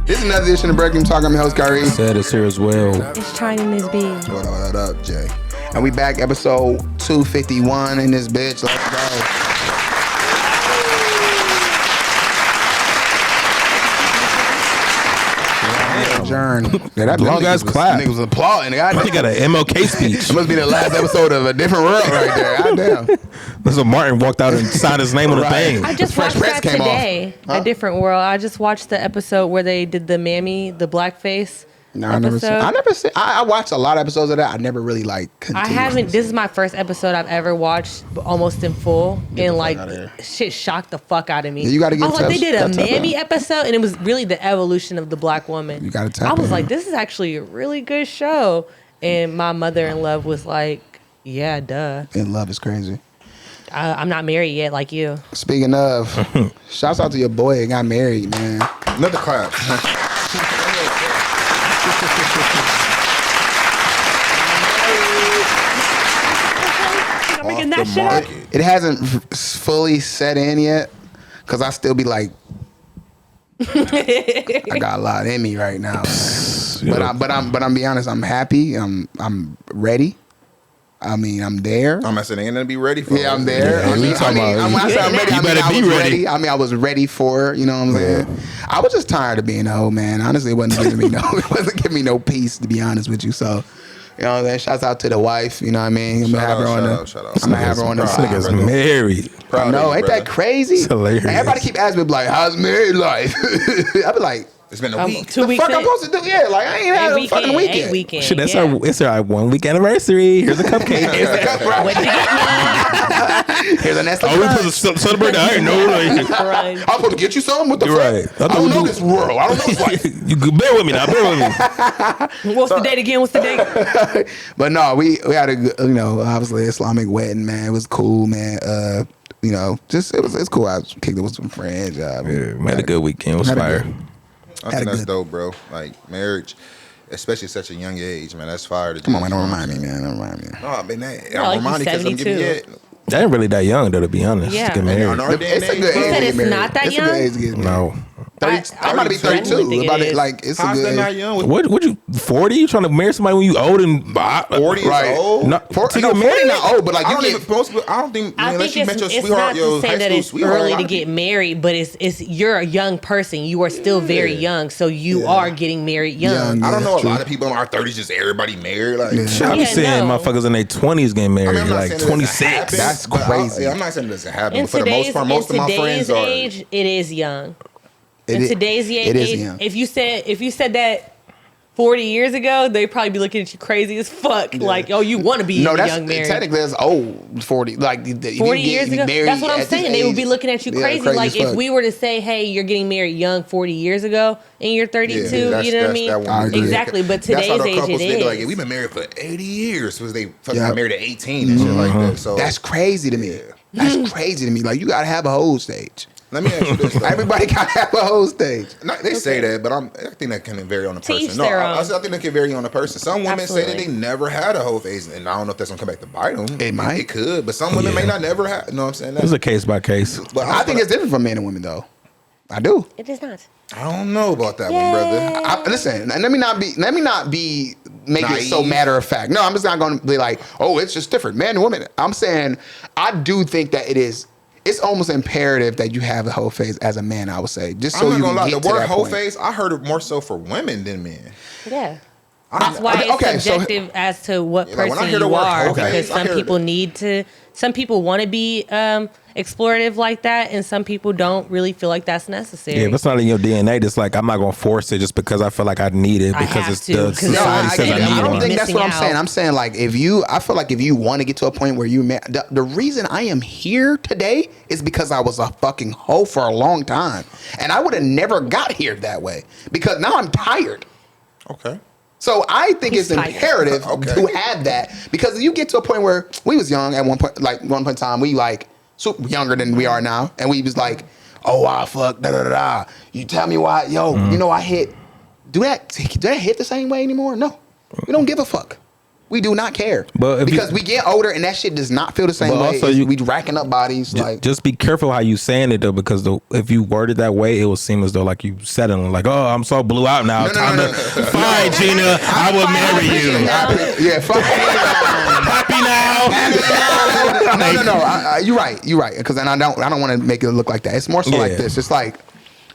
This is another edition of Breaking Talk. I'm your host, Kyrie. Said it's here as well. It's China in this bitch. What up, Jay? And we back, episode 251 in this bitch. Let's go. Journey. Yeah, that long ass clap. Niggas was applauding. He got an MLK speech. It must be the last episode of A Different World right there. Goddamn. That's what Martin walked out and signed his name on the thing. I just Fresh watched Prince that came today. off. A Different World. I just watched the episode where they did the mammy, the blackface. No, I never seen. I watched a lot of episodes of that. I never really I haven't. This is my first episode I've ever watched almost in full, and like shit shocked the fuck out of me. Yeah, you got to get. I was like, they did a mammy episode, and it was really the evolution of the black woman. You got to tap. I was like, this is actually a really good show, and my mother-in-law was like, yeah, duh. In love is crazy. I'm not married yet, like you. Speaking of, shouts out to your boy that got married, man. Another clap. Making that shit up. It hasn't fully set in yet, cause I still be like, I got a lot in me right now, man. But I'm be honest, I'm happy. I'm ready. I mean, I'm there. I'm saying ain't gonna be ready for. Yeah, I'm there. Yeah, I mean, when I say I'm ready, you better I be was ready. I mean, I was ready for it. You know what I'm saying? I was just tired of being a hoe, man. Honestly, it wasn't giving me no peace, to be honest with you. So, you know what I'm saying? Shouts out to the wife. You know what I mean? I'm gonna have her on the This side. nigga's married. No, ain't that crazy? It's hilarious. Everybody keep asking me like, "How's married life?" I be like, it's been a week. 2 the weeks. fuck I'm supposed to do? Yeah, like I ain't had a fucking weekend. Weekend. Shit, that's yeah. it's our 1 week anniversary. Here's a cupcake. Here's the cup, right? What did you get me? Here's a nest of Oh, we crunch. supposed to celebrate that? I didn't know. Like, Right. I'm supposed to get you something? What the You're fuck? right. I don't know this world. I don't know this life. you bear with me now. Bear with me. What's the date again? What's the date? But no, we had a good, obviously Islamic wedding, man. It was cool, man. Just it's cool. I kicked it with some friends. We had a good weekend. It was fire. I think that's dope, bro. Like marriage, especially at such a young age, man. That's fire. Come on, man. Don't remind me, man. Don't remind me. No, I mean, like I'm reminded because I'm 72. giving you it. They ain't really that young, though, to be honest. Yeah. To get married. It's a good age. You said to it's get married. not that It's young? a good age to get married. No. I'm about to be 32. think it About is. it, like it's a How's that good. not young? What you 40? You trying to marry somebody when you old and 40 Right. is old? No, For, to no, get 40 married? not old, but like I you don't get. even supposed to. I don't think unless you met your it's sweetheart, not your to high say that school it's sweetheart. early to get married, but it's you're a young person. You are still very young, so you are getting married young. I don't know. A True. lot of people in our 30s just everybody married. Like, Shit, I be Yeah, seeing no. motherfuckers in their 20s getting married, I'm not like saying it doesn't 26. happen, That's but crazy. I'm not saying it doesn't happen. In But for the most part, most of my friends are. age, it is young. In It today's it is age, young. if you said that 40 years ago, they'd probably be looking at you crazy as fuck. Like, oh, you want to be No, that's young married. technically that's old. 40, like 40 years ago, that's what I'm saying. They would be looking at you crazy. Like as if fuck. we were to say, "Hey, you're getting married young 40 years ago, and you're 32," you know what I mean? I agree. Exactly. But That's how today's the age, couples, it they be like, is. we've been married for 80 years because they fucking Yeah. got married at 18 and shit like that. So That's crazy to me. That's crazy to me. Like you gotta have a whole stage. let me ask you this. Though. Everybody gotta have a whole stage. They say that, but I think that can vary on the To each person. their I own. think that can vary on the person. Some women say that Absolutely. they never had a whole phase, and I don't know if that's gonna come back to bite them. It might. It could, but some women may not never have. You know what I'm saying? It's a case by case. But I think it's different for men and women though. I do. It is not. I don't know about that one, brother. Listen, and let me not be make it so Naive. matter of fact. No, I'm just not going to be like, oh, it's just different, man and woman. I'm saying I do think that it's almost imperative that you have the whole phase as a man. I would say just so I'm not you gonna can lie. get The to word that whole point. phase, I heard it more so for women than men. Yeah. That's why it's subjective as to what Yeah, like, when I person hear the you word are, whole because phase, I some hear people that. need to. Some people want to be explorative like that, and some people don't really feel like that's necessary. Yeah, if it's not in your DNA, just like I'm not gonna force it just because I feel like I need it I because have it's to, the 'cause society no, I says get I it. need I don't one. think that's what I'm Missing saying. out. I'm saying like I feel like if you want to get to a point where the reason I am here today is because I was a fucking hoe for a long time, and I would have never got here that way because now I'm tired. Okay. So I think He's it's tired. imperative Okay. to have that because you get to a point where we was young at one point in time, we like super younger than we are now, and we was like, oh, I fuck, da da da da. You tell me why, yo, you know I hit. Do that hit the same way anymore? No, we don't give a fuck. We do not care. But because we get older and that shit does not feel the same way. Also we racking up bodies. Just be careful how you saying it though, because if you word it that way, it will seem as though like you settling, like, oh, I'm so blew out now. Fine, Gina, I will marry you. Yeah, fine. Happy now. No. You're right. Because then I don't want to make it look like that. It's more so like this. It's like,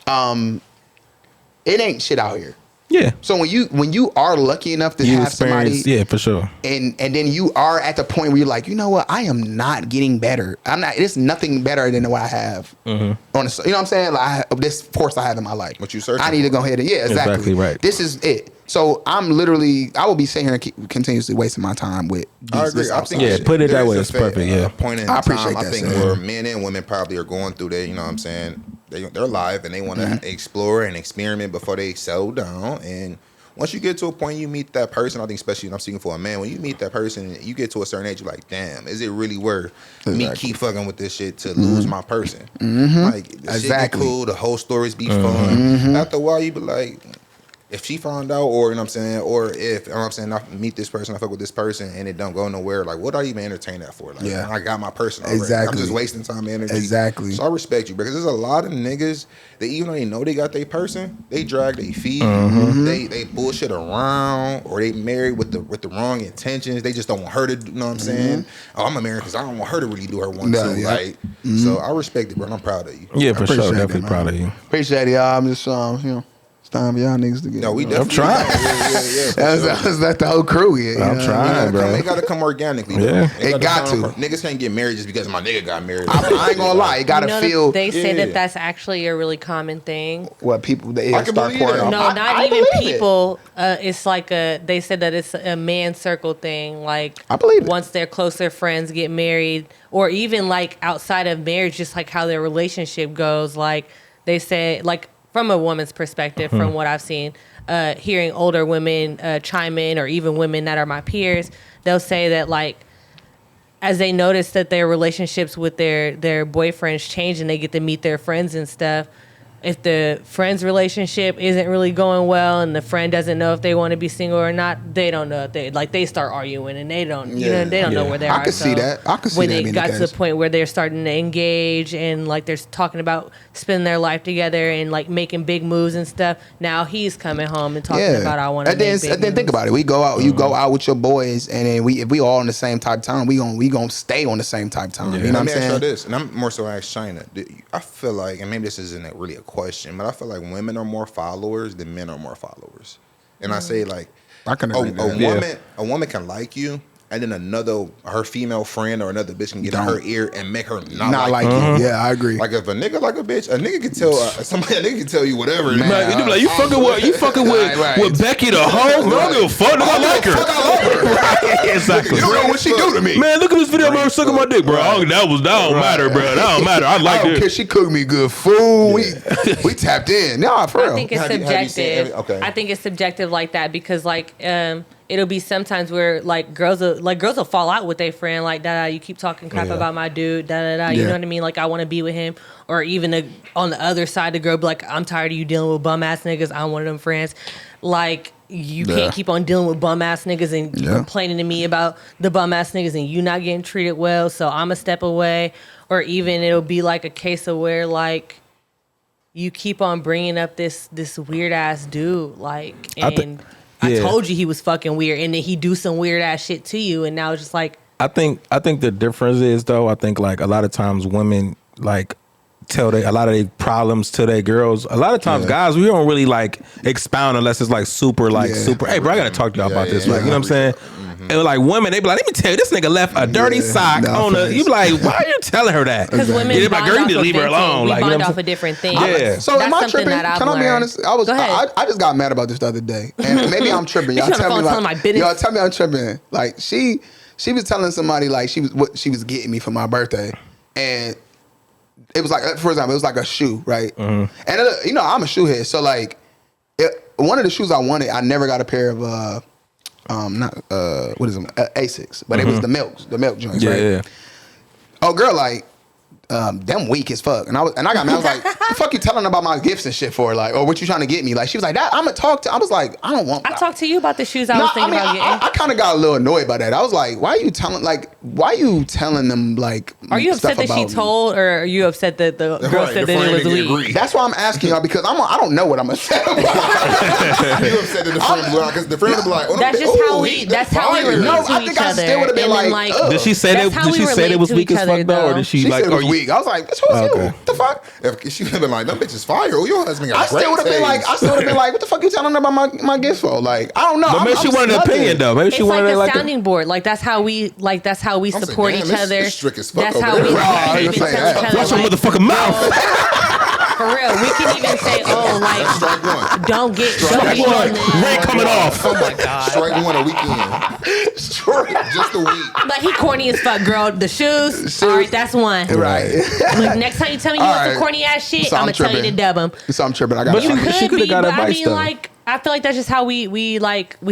it ain't shit out here. Yeah. So when you are lucky enough to have somebody, yeah, for sure, and then you are at the point where you're like, you know what, I am not getting better. I'm not. It's nothing better than what I have. On the, you know what I'm saying? Like this force I have in my life. What you searching? I need to go ahead and exactly right. This is it. So I will be sitting here and continuously wasting my time with. I agree. I think put it that way. It's perfect. Yeah. Point in I appreciate time, that. I think where men and women probably are going through that. You know what I'm saying? They're live and they want to explore and experiment before they settle down. And once you get to a point, you meet that person. I think, especially when I'm speaking for a man, when you meet that person, you get to a certain age, you're like, damn, is it really worth me keep fucking with this shit to lose my person? Like, the shit get cool, the whole stories be fun. After a while, you be like, if she found out, or you know what I'm saying, or if you know what I'm saying, I meet this person, I fuck with this person, and it don't go nowhere, like, what do I even entertain that for? Like, I got my person already. I'm just wasting time and energy. Exactly. So I respect you, because there's a lot of niggas that even though they know they got their person, they drag their feet, they bullshit around, or they married with the wrong intentions. They just don't want her to, you know what I'm saying? Oh, I'm a married because I don't want her to really do her one too. Like, so I respect it, bro. And I'm proud of you. Yeah, for sure. Definitely proud of you. Appreciate it, y'all. I'm just time for y'all niggas to get. No, we I'm definitely. trying. That's the whole crew here. I'm trying, bro. It gotta come organically. Yeah, it got to. Niggas can't get married just because my nigga got married. I ain't gonna lie. It gotta feel. They say that's actually a really common thing. What people they start pouring off. No, not even people. It's like they said that it's a man circle thing. Like, I believe it. Once their closer friends get married, or even like outside of marriage, just like how their relationship goes. Like they say, like, from a woman's perspective, from what I've seen, hearing older women chime in, or even women that are my peers, they'll say that, like, as they notice that their relationships with their boyfriends change and they get to meet their friends and stuff, if the friend's relationship isn't really going well and the friend doesn't know if they want to be single or not, they don't know if they start arguing and they don't know where they are. I can see that. I can see when that they got to the point where they're starting to engage and like they're talking about spending their life together and like making big moves and stuff. Now he's coming home and talking about I want to make big moves. Think about it. We go out. You go out with your boys, and then if we all on the same type of time, we gonna stay on the same type of time. You know what I'm saying? This, and I'm more so ask China. I feel like, and maybe this isn't really a question, but I feel like women are more followers than men are more followers. And I say, like, I can a woman can like you, and then her female friend or another bitch can get in her ear and make her not like you. Yeah, I agree. Like, if a nigga like a bitch, a nigga can tell somebody. A nigga can tell you whatever. Man, you fucking with Becky the hoe? No, I don't give a fuck. Nigga, I like her. Right, exactly. You know what she do to me? Man, look at this video of her sucking my dick, bro. That don't matter, bro. That don't matter. I like it. She cooked me good food. We tapped in. Nah, for real. I think it's subjective. I think it's subjective like that because like it'll be sometimes where like girls will fall out with their friend, like da you keep talking crap about my dude, you know what I mean? Like I want to be with him, or even on the other side, the girl be like, I'm tired of you dealing with bum ass niggas. I'm one of them friends. Like you can't keep on dealing with bum ass niggas and complaining to me about the bum ass niggas and you not getting treated well. So I'm a step away, or even it'll be like a case of where like you keep on bringing up this weird ass dude, like and. I told you he was fucking weird, and then he do some weird ass shit to you, and now it's just like. I think the difference is though. I think like a lot of times women like tell a lot of their problems to their girls. A lot of times guys, we don't really like expound unless it's like super. Hey, bro, I gotta talk to y'all about this. Like, you know what I'm saying? And like women, they be like, let me tell you, this nigga left a dirty sock on the. You be like, why are you telling her that? Because women, they be like, girl, you need to leave her alone. We like, bond off of different things. Yeah. So am I tripping? Can I be honest? I just got mad about this the other day, and maybe I'm tripping. Y'all tell me I'm tripping. Like she was telling somebody like what she was getting me for my birthday, and it was like, for example, it was like a shoe, right? And I'm a shoe head, so like one of the shoes I wanted, I never got a pair of what is them? Asics, but it was the milk joints, right? Yeah. Oh, girl, like them weak as fuck. And I got mad. I was like, the fuck you telling about my gifts and shit for? Like, or what you trying to get me? Like, she was like, that I'm gonna talk to. I was like, I don't want. I talked to you about the shoes I was thinking about getting. I kind of got a little annoyed by that. I was like, why are you telling them like? Are you upset that she told, or are you upset that the girl said that it was weak? That's why I'm asking y'all, because I don't know what I'm upset about. You upset that the friend blew out because the friend would be like, oh, that's just how we. That's how we relate to each other. I think I still would have been like, did she say that? Did she say it was weak as fuck though, or did she like? Said it was weak. I was like, "What's wrong with you? What the fuck?" If she would have been like, "That bitch is fire." Oh, your husband got I still would have been like, "What the fuck you telling her about my gifts for?" Like, I don't know. But maybe she wanted an opinion though. Maybe she wanted like a sounding board. Like that's how we support each other. That's how we tell each other. Watch your motherfucking mouth. For real, we can even say, "Oh, like, don't get Ray coming off." Oh my god, strike one a weekend, just a week. Like he corny as fuck, girl. The shoes, all right, that's one. Right. Look, next time you tell me you want some corny ass shit, I'm gonna tell you to dub them. So I'm tripping. I got. But she could have got advice though. Like, I feel like that's just how we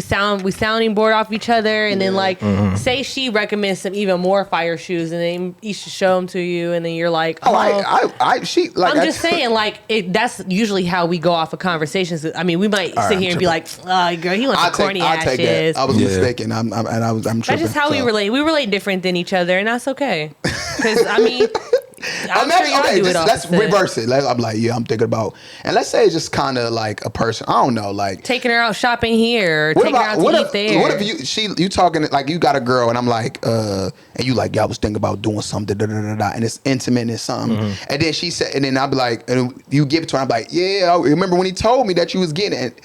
sounding board off each other, and then like say she recommends some even more fire shoes, and then you should show them to you, and then you're like, oh, I'm just saying like that's usually how we go off of conversations. I mean, we might sit here and be like, oh, girl, he wants the corny ass shit. I was mistaken. I'm tripping. That's just how we relate. We relate different than each other, and that's okay. Because I mean. Let's reverse it. I'm like, yeah, I'm thinking about, and let's say it's just kind of like a person. I don't know, like taking her out shopping here, or taking her out to eat there. What if you talking like you got a girl, and I'm like, and you like, yeah, I was thinking about doing something, and it's intimate and it's something, and then she said, and then I'll be like, and you give it to her, I'm like, yeah, I remember when he told me that you was getting it.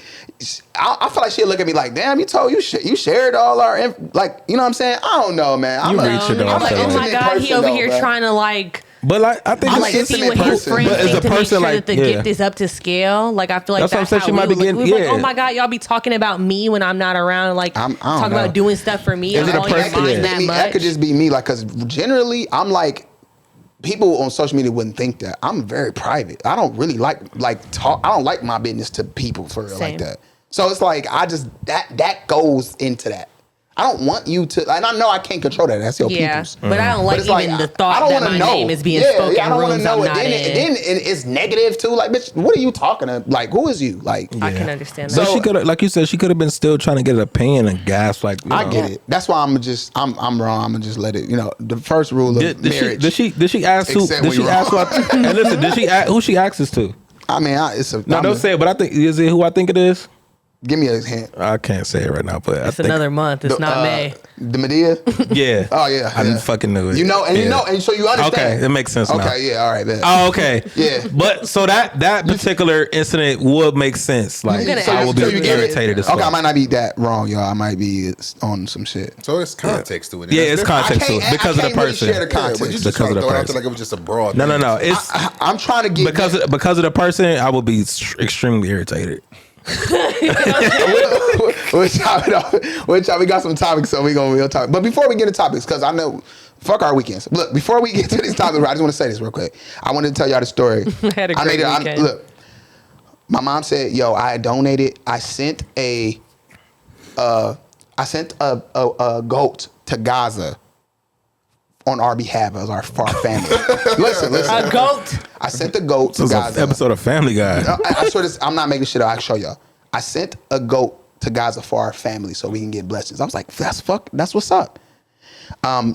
I feel like she'll look at me like, damn, you shared all our, like, you know what I'm saying? I don't know, man. I'm like, oh my god, he over here trying to like. But like, I think I like see what his friends think to make sure that the gift is up to scale. Like I feel like that's how we look. We're like, oh my god, y'all be talking about me when I'm not around. Like talking about doing stuff for me. That could just be me. Like, because generally I'm like, people on social media wouldn't think that. I'm very private. I don't really like talk. I don't like my business to people for real like that. So it's like I just that goes into that. I don't want you to, and I know I can't control that. That's your people's. But I don't like even the thought that my name is being spoken in rooms I'm not in. Then it's negative too. Like, bitch, what are you talking to? Like, who is you? Like, I can understand that. So she could have, like you said, she could have been still trying to get an opinion and gas. Like, I get it. That's why I'm wrong. I'm gonna just let it. You know, the first rule of marriage. Did she ask who? Did she ask who? And listen, who she asks to? I mean, it's a. No, don't say it. But I think is it who I think it is. Give me a hint. I can't say it right now, but it's another month. It's not May. The Medea? Yeah. Oh yeah. I fucking knew it. You know, and so you understand. Okay, it makes sense now. Okay, yeah, all right, man. Oh, okay. Yeah. But so that particular incident would make sense. Like I would be irritated as fuck. Okay, I might not be that wrong, y'all. I might be on some shit. So it's context to it. Yeah, it's context to it because of the person. Share the context. Because of the person. Like it was just a broad. No. It's I'm trying to get because of the person. I would be extremely irritated. We'll we got some topics, so we'll talk. But before we get to topics, because I know, fuck our weekends. Look, before we get to these topics, I just want to say this real quick. I wanted to tell y'all the story. I had a great weekend. Look, my mom said, "Yo, I donated. I sent a goat to Gaza on our behalf for our family." Listen. A goat. I sent the goat to Gaza. Episode of Family Guy. I swear this. I'm not making shit up. I can show y'all. I sent a goat to Gaza for our family so we can get blessings. I was like, that's what's up.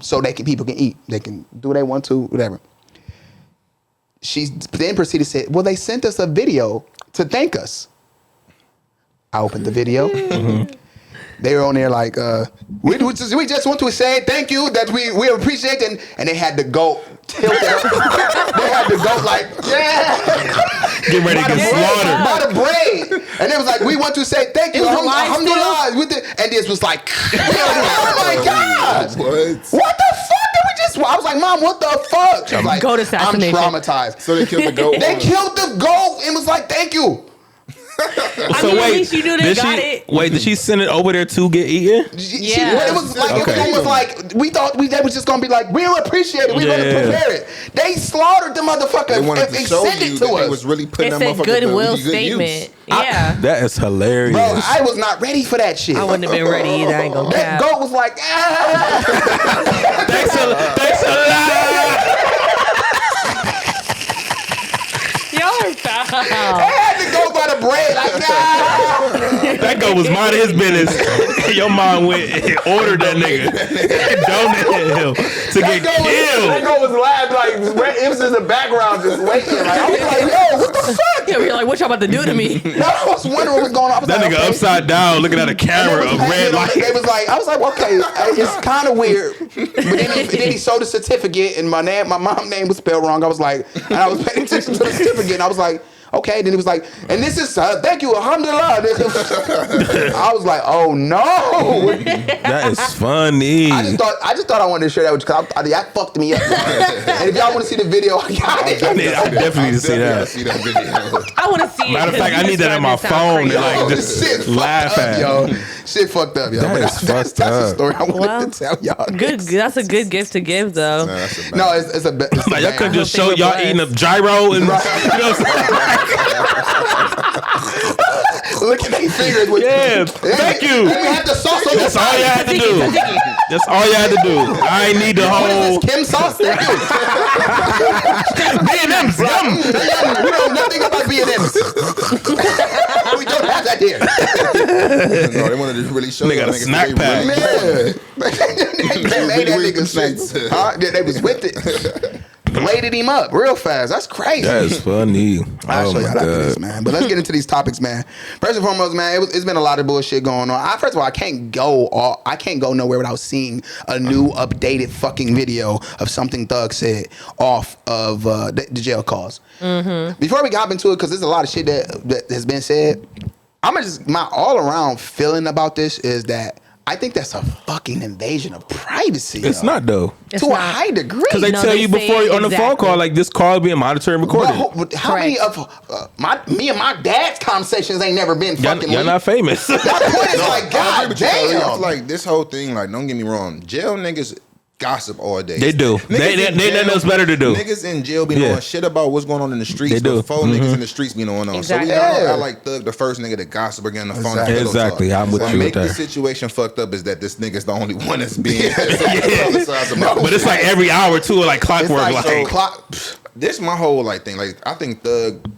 So people can eat. They can do what they want to, whatever. She then proceeded to say, well, they sent us a video to thank us. I opened the video. Mm-hmm. They were on there like, we just want to say thank you, that we appreciate it. And they had the goat tilted up. They had the goat like, yeah. Get ready to get slaughtered. By the braid. And it was like, we want to say thank you. Alhamdulillah. And this was like, oh my God. What the fuck did we just, I was like, Mom, what the fuck? She was like, goat assassination. I'm traumatized. So they killed the goat. They killed the goat and was like, thank you. So at least you knew they got it. Wait, did she send it over there to get eaten? Yeah. It was like, it was almost like, we thought that was just going to be like, we'll appreciate it. We're going to prepare it. They slaughtered the motherfucker and sent it to us. They was really putting it's a goodwill statement. Yeah. That is hilarious. Bro, I was not ready for that shit. I wouldn't have been ready either. I ain't gonna cap. That goat was like, Thanks a lot. They had to go by the bread. Like, nah. That guy was minding his business. Your mom went and ordered that nigga and donated him to get killed. That guy was laughing like it was in the background just waiting. Like, I was like, yo, what the fuck? Yeah, you're like, what y'all about to do to me? No, I was wondering what was going on. I was That like, nigga okay. upside down looking at a camera of red light. They was like, I was like, okay, it's kind of weird. But then he showed the certificate and my mom's name was spelled wrong. I was like, and I was paying attention to the certificate and I was like, okay. Then he was like, and this is thank you, alhamdulillah. I was like, oh no. That is funny. I just thought I wanted to share that with you because that fucked me up. And if y'all want to see the video, I got it. I definitely need to see that. I want to see it. Matter of fact, I need that on my phone to like just laugh at. Yo, shit fucked up, yo. That's That's a story I wanted to tell y'all. Good. That's a good gift to give, though. No, it's a Like y'all could just show y'all eating a gyro and you know what I'm saying? Look at their fingers. Yeah, thank you. We had the sauce on That's all you had to do. That's all you had to do. I ain't need the whole Kim sauce. Thank you. B&M's. Yum. We know nothing about B&M's. We don't have that here. No, they wanted to really show They got a snack pack. Yeah. They made that nigga snakes. Huh? They was with it. Bladed him up real fast. That's crazy. That's funny. I'll Oh show my y'all after this, god. man. But let's get into these topics, man. First and foremost, man, it's been a lot of bullshit going on. First of all, I can't go nowhere without seeing a new updated fucking video of something Thug said off of the jail calls. Mm-hmm. Before we hop into it, because there's a lot of shit that has been said, my all around feeling about this is that I think that's a fucking invasion of privacy. It's not though. It's to not. a high degree. Because they tell you before on the phone call, like this call is being monitored and recorded. But how many of me and my dad's conversations ain't never been fucking Y'all not famous. That point is like, God damn. It's like this whole thing, like, don't get me wrong, jail niggas gossip all day. They do. They nothing else better to do. Niggas in jail be knowing shit about what's going on in the streets. They do. Before niggas in the streets be knowing on. Exactly. So we know I like Thug, the first nigga to gossip or get on the phone. Exactly. I'm with what you make with the that. situation fucked up is that this nigga's the only one that's being publicized about. But it's like every hour too, like clockwork. This my whole like thing. Like I think Thug.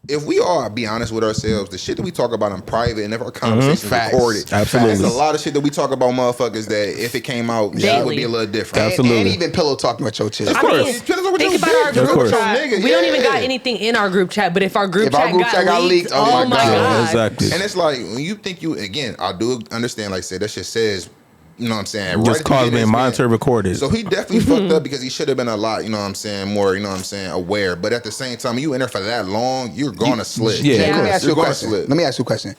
If we are be honest with ourselves, the shit that we talk about in private and if our conversations recorded, absolutely, there's a lot of shit that we talk about motherfuckers that if it came out, shit would be a little different. Absolutely. And even pillow talking with your chick. I mean, think about our group chat. We don't even got anything in our group chat, but if our group chat got leaked, oh my God. Exactly. And it's like when you think I do understand, like I said, that shit says, you know what I'm saying? Just calls being monitored, recorded. So he definitely fucked up because he should have been a lot, you know what I'm saying, more, you know what I'm saying, aware. But at the same time, you in there for that long, you're gonna slip. Let me ask you a question.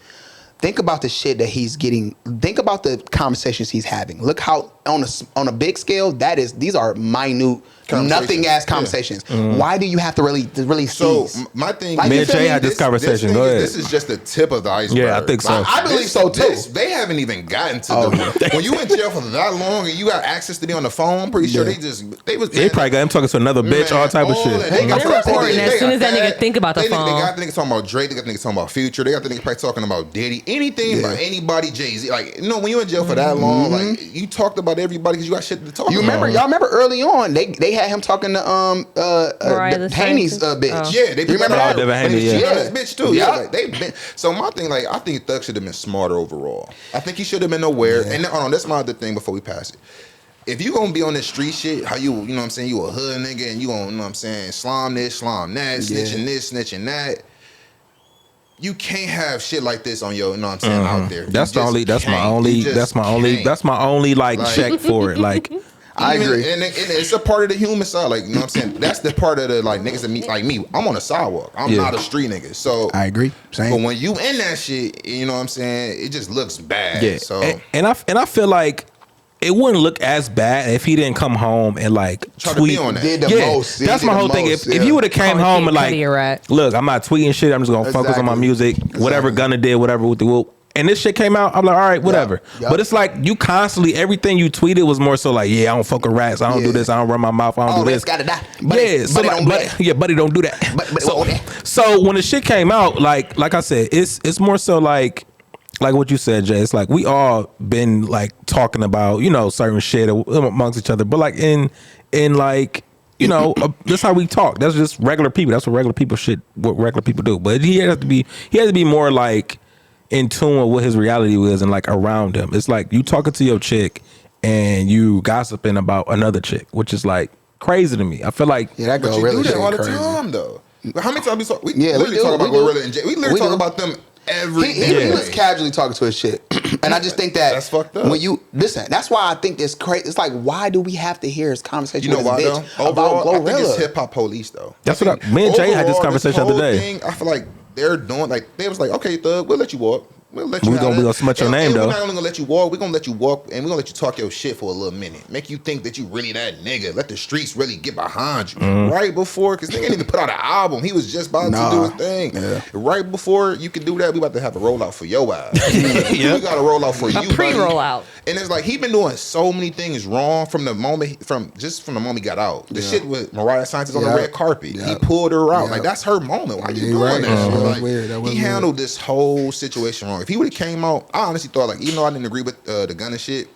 Think about the shit that he's getting. Think about the conversations he's having. Look how on a big scale, these are minute, nothing ass conversations. Why do you have to really So my thing, me and Jay had this conversation. Go ahead. This is just the tip of the iceberg. Yeah, I think so. I believe so too. They haven't even gotten to the when you in jail for that long and you got access to be on the phone. I'm pretty sure they probably got him talking to another bitch, all type of shit. They're recording as soon as that nigga think about the phone. They got the niggas talking about Drake. They got the niggas talking about Future. They got the niggas probably talking about Diddy. Anything about anybody, Jay-Z. Like, you know, when you in jail for that long, like you talked about everybody because you got shit to talk about. Y'all remember early on they had him talking to Haney's bitch. Oh. Yeah, they remember that. Yeah, bitch too. Yeah, like, they been. So my thing, like, I think Thug should have been smarter overall. I think he should have been aware. And hold on, that's my other thing before we pass it. If you gonna be on this street shit, how you know what I'm saying, you a hood nigga and you gonna, you know what I'm saying, slime this, slime that, snitching this, snitching that. You can't have shit like this on your, you know what I'm saying, out there. That's my only like check for it. Like I agree. And it's a part of the human side. Like, you know what I'm saying? That's the part of the, like, niggas that like me. I'm on a sidewalk. I'm not a street nigga. So I agree. Same. But when you in that shit, you know what I'm saying? It just looks bad. yeah. So And I feel like it wouldn't look as bad if he didn't come home and like try tweet. to be on that. Did the most. That's my whole thing. If you would have came home and like, look, I'm not tweeting shit. I'm just gonna focus on my music. Whatever Gunna did, whatever with the whoop. And this shit came out, I'm like, all right, whatever. But it's like you constantly, everything you tweeted was more so like, yeah, I don't fuck with rats. I don't do this. I don't run my mouth. I don't do this. Gotta die. Buddy don't do that. So when the shit came out, like I said, it's more so like what you said, Jay. It's like we all been like talking about, you know, certain shit amongst each other, but like in like you know, that's how we talk. That's just regular people. That's what regular people do. But he has to be more like in tune with what his reality is and like around him. It's like you talking to your chick and you gossiping about another chick, which is like crazy to me. I feel like that but you really do that all the crazy. time though. How many times we literally talk about Gorilla and Jay? We literally talk about them every day. He was casually talking to his chick. And I just think that's fucked up. When you listen, that's why I think it's crazy. It's like, why do we have to hear his conversation with his bitch about Glorilla? I think it's hip hop police though. That's what me and Jay had this conversation the other day. Thing, I feel like they're doing like they was like, okay, Thug, we'll let you walk. We're gonna smut your name though. We're not only gonna let you walk, we're gonna let you walk and we're gonna let you talk your shit for a little minute. Make you think that you really that nigga. Let the streets really get behind you. Right before, cause nigga didn't even put out an album. He was just about to do his thing. Yeah. Right before you can do that, we about to have a rollout for your ass. We got a rollout for you. A pre-rollout. And it's like he been doing so many things wrong from the moment he got out. The shit with Mariah Science on the red carpet. He pulled her out. Like that's her moment. Why you doing that? That was like, weird. He handled this whole situation wrong. If he would have came out, I honestly thought like even though I didn't agree with the Gunna shit,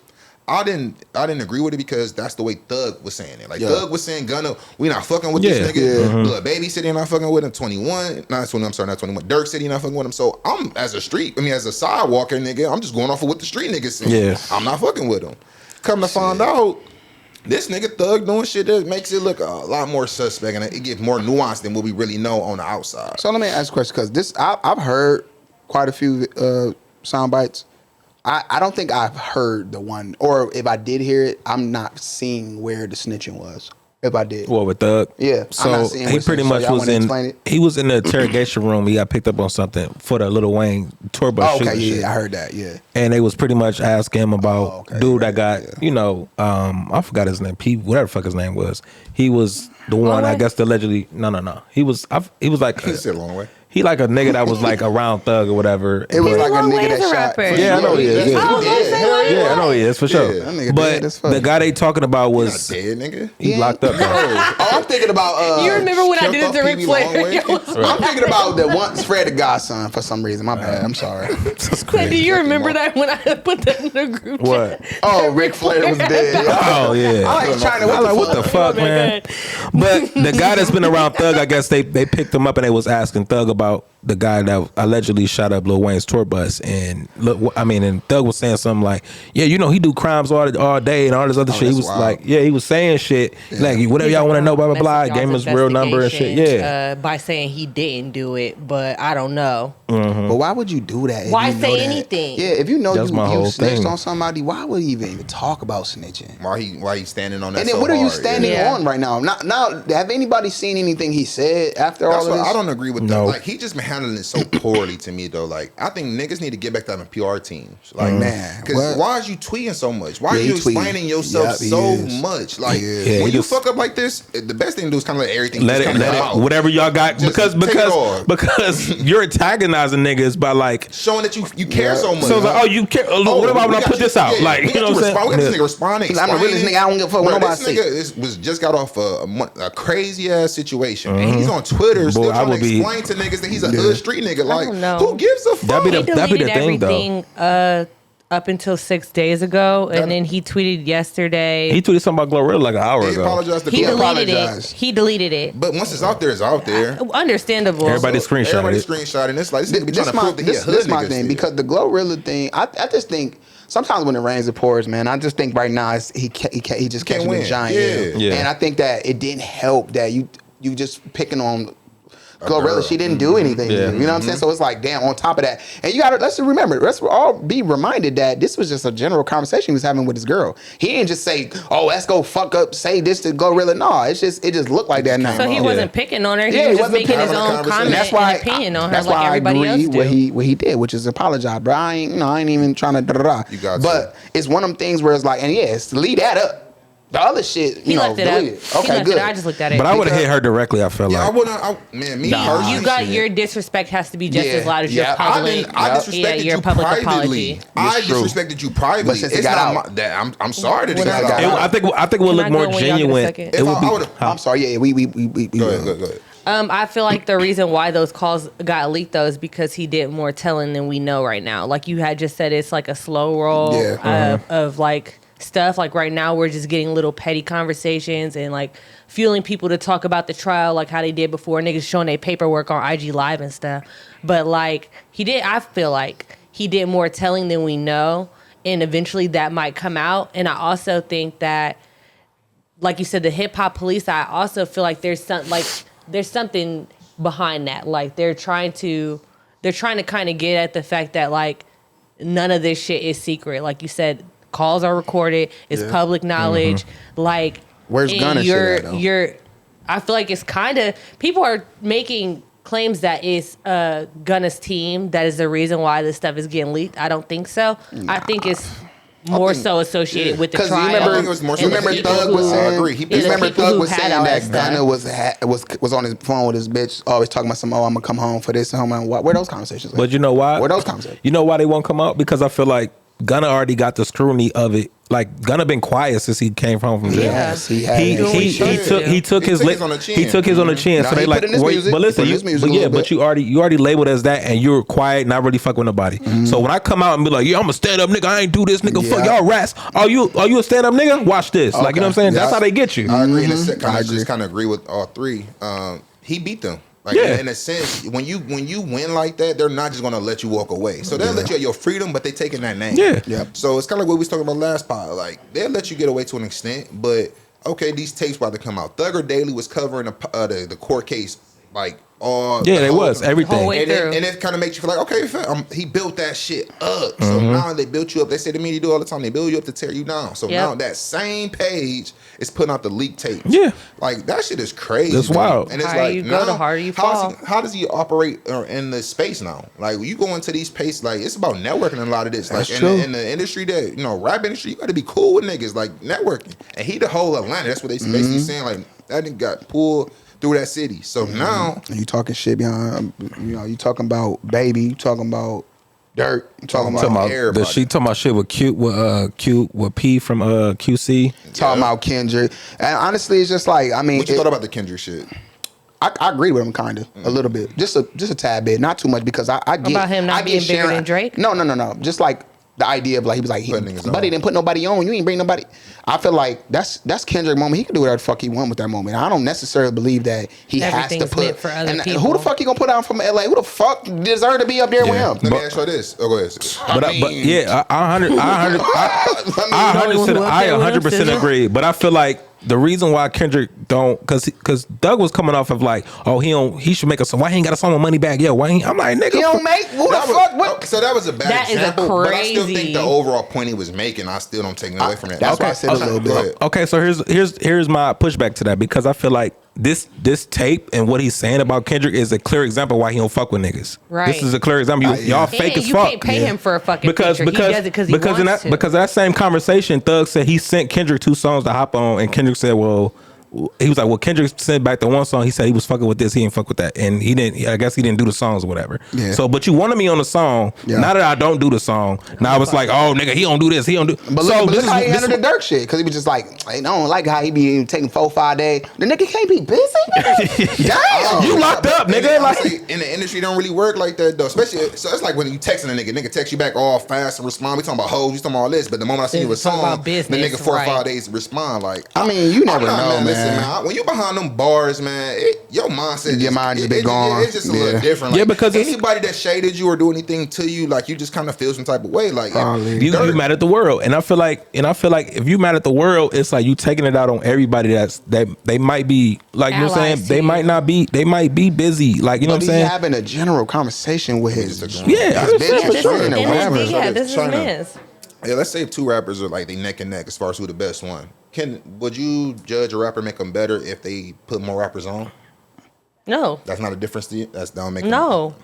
I didn't agree with it because that's the way Thug was saying it. Like Thug was saying Gunna, we not fucking with this nigga. Lil Baby said he not fucking with him. 21. Not 21. I'm sorry, not 21. Dirk said he not fucking with him. So I'm as a sidewalker nigga, I'm just going off of what the street niggas saying. Yeah. I'm not fucking with him. Come to find out, this nigga Thug doing shit that makes it look a lot more suspect and it gives more nuance than what we really know on the outside. So let me ask a question because I've heard quite a few sound bites. I don't think I've heard the one, or if I did hear it, I'm not seeing where the snitching was. If I did, what with Thug? Yeah. So he pretty much was in. He was in the interrogation room. He got picked up on something for the Lil Wayne tour bus. Okay, shit. I heard that. Yeah. And they was pretty much asking him about dude that got you know I forgot his name. Whatever the fuck his name was. He was the one I guess allegedly. No. He was like. He said Long Way. He like a nigga that was like around Thug or whatever. It was like a nigga that shot. Yeah, I know he is. Yeah, I know he is for sure. But the guy they talking about was dead nigga. He locked up. I'm thinking about. You remember when I did it to Ric Flair? I'm thinking about the once Fred the Godson for some reason. My bad. I'm sorry. Do you remember that when I put that in the group chat? What? Oh, Ric Flair was dead. Oh yeah. I like trying to. What the fuck, man? But the guy that's been around Thug, I guess they picked him up and they was asking Thug about the guy that allegedly shot up Lil Wayne's tour bus, and and Thug was saying something like, "Yeah, you know, he do crimes all day and all this other shit." He was wild. He was saying shit like, "Whatever y'all want to know, blah blah blah." Gave him his real number and shit. Yeah, by saying he didn't do it, but I don't know. Mm-hmm. But why would you do that? Why say anything? Yeah, if you know you snitched on somebody, why would you even talk about snitching? Why he standing on that? And then what are you standing on right now? Now, have anybody seen anything he said after all of this? I don't agree with that. Like he just been handling it so poorly to me though. Like I think niggas need to get back to having PR teams. Like man, because why is you tweeting so much? Why are you explaining yourself so much? Like when you fuck up like this, the best thing to do is kind of let everything let it whatever y'all got because you're antagonizing niggas by like showing that you care so much. So it's like, you care. What about when I put this out? Like, you know what I'm saying? We got this nigga responding. I'm a realist nigga. I don't give a fuck what nobody this nigga was just got off a crazy ass situation, and he's on Twitter still trying to explain to niggas that he's a hood street nigga. Like, who gives a fuck? That'd be the thing, though. Up until 6 days ago, and then he tweeted yesterday. He tweeted something about Glorilla like an hour ago. He deleted it. He deleted it. But once it's out there, it's out there. Understandable. Everybody screenshotting. It's like this nigga be trying to prove that he a hood nigga. This is my thing because the Glorilla thing. I just think. Sometimes when it rains, it pours, man. I just think right now he just catching a giant. Yeah. And I think that it didn't help that you just picking on Glorilla. She didn't do anything. You know what I'm saying? So it's like, damn, on top of that. And let's remember, let's all be reminded that this was just a general conversation he was having with his girl. He didn't just say, oh, let's go fuck up, say this to Glorilla. No, it just looked like that now. So he wasn't picking on her. He was just making his own comment and opinion on her like everybody else do. What he did, which is apologize, bro. I ain't even trying to But it's one of them things where it's like, and yes, leave that up. The other shit, he left it up. Okay, good. I just looked at it. But I would have hit her directly. I felt like. I wouldn't. Me personally. You got your disrespect has to be just as loud as your public. I disrespected you privately. I disrespected you privately. It's not that. I'm sorry that it got out. I think we'll look more genuine. It would be. I'm sorry. Yeah, we. Go ahead. I feel like the reason why those calls got leaked though is because he did more telling than we know right now. Like you had just said, it's like a slow roll of like stuff. Like right now, we're just getting little petty conversations and like fueling people to talk about the trial, like how they did before. Niggas showing their paperwork on IG Live and stuff. But like I feel like he did more telling than we know, and eventually that might come out. And I also think that, like you said, the hip hop police, I also feel like there's something behind that. Like they're trying to kind of get at the fact that like none of this shit is secret. Like you said, calls are recorded. It's public knowledge. Like where's Gunna shit at, though? I feel like it's kind of, people are making claims that it's Gunna's team that is the reason why this stuff is getting leaked. I don't think so. I think it's more so associated with the trial. Remember Thug was saying, that Gunna was on his phone with his bitch, always talking about some, I'm gonna come home for this and home. Where those conversations? But you know why? Where those conversations? You know why they won't come out? Because I feel like Gunna already got the scrutiny of it. Like Gunna been quiet since he came home from jail. Yes, he took his on the chin. So they like, wait, but listen, but you already labeled as that, and you're quiet, not really fucking with nobody. So when I come out and be like, yeah, I'm a stand up nigga, I ain't do this nigga, fuck y'all rats. Are you a stand up nigga? Watch this. Like, you know what I'm saying? That's how they get you. I agree. I just kind of agree with all three. He beat them. Like in a sense, when you win like that, they're not just gonna let you walk away. So they'll let you have your freedom, but they taking that name. Yeah. So it's kind of like what we was talking about last pod. Like they'll let you get away to an extent, but okay, these tapes about to come out. Thugger Daily was covering the court case like all. Yeah, they was everything, and it kind of makes you feel like okay, he built that shit up. So now they built you up. They say to me, they do all the time. They build you up to tear you down. So now that same page is putting out the leak tapes. Yeah, like that shit is crazy. That's wild. And it's higher like you go, the harder you fall. How does he operate in the space now? Like you go into these spaces, like it's about networking. A lot of this, like in the industry that rap industry, you got to be cool with niggas, like networking. And he the whole Atlanta. That's what they basically saying. Like that nigga got pulled through that city. So now and you talking shit behind, you talking about Baby, you talking about Dirt, you talking about everybody. She talking about shit with Q with P from QC. Talking about Kendrick. And honestly, it's just like, I mean, what you thought about the Kendrick shit? I agree with him kind of a little bit, just a tad bit, not too much, because I get about him not being bigger than Drake. No, just like the idea of like he was like, buddy didn't put nobody on. You ain't bring nobody. I feel like that's Kendrick moment. He can do whatever the fuck he want with that moment. I don't necessarily believe that he has to put. For other people. Who the fuck he gonna put out from LA? Who the fuck deserve to be up there with him? Let me ask you this. Oh, go ahead. I 100% agree. But I feel like the reason why Kendrick don't, because Doug was coming off of like, he should make a song. Why he ain't got a song with Moneybagg? Yo, why I'm like, nigga, he don't make. Who the fuck? What? So that was a bad that example. Is but I still think the overall point he was making, I still don't take it away from that. That's why I said a little bit. Okay, so here's my pushback to that, because I feel like this tape and what he's saying about Kendrick is a clear example why he don't fuck with niggas. Right. This is a clear example. Y'all fake as fuck. You can't pay him for a fucking picture. He does it because he wants to. Because that same conversation, Thug said he sent Kendrick 2 songs to hop on, and Kendrick said, well, he was like, well, Kendrick sent back the one song. He said he was fucking with this. He ain't fuck with that. And he didn't, I guess he didn't do the songs or whatever. Yeah. So, but you wanted me on the song. Yeah. Now that I don't do the song, now it's like, oh, nigga, he don't do this. He don't do. But look how he handled the Dirk shit. Because he was just like, I don't like how he be taking 4-5 days. The nigga can't be busy. Damn. You locked up, nigga. Like in the industry, don't really work like that, though. Especially, so it's like when you texting a nigga text you back all fast and respond. We talking about hoes, we talking about all this. But the moment I see you respond, the nigga 4 or 5 days respond. Like, I mean, you never know, man. Listen, man. When you behind them bars, man, your mindset just be gone. It's just a little different. Like, because anybody that shaded you or do anything to you, like you just kind of feel some type of way. Like you mad at the world, and I feel like if you mad at the world, it's like you taking it out on everybody that they might be like, you know what I'm saying, they might be busy, like, you know what I'm saying. Having a general conversation with his this is Miz. Yeah, let's say 2 rappers are like they neck and neck as far as who the best one. Would you judge a rapper make them better if they put more rappers on? No. That's not a difference to you? That's don't make No.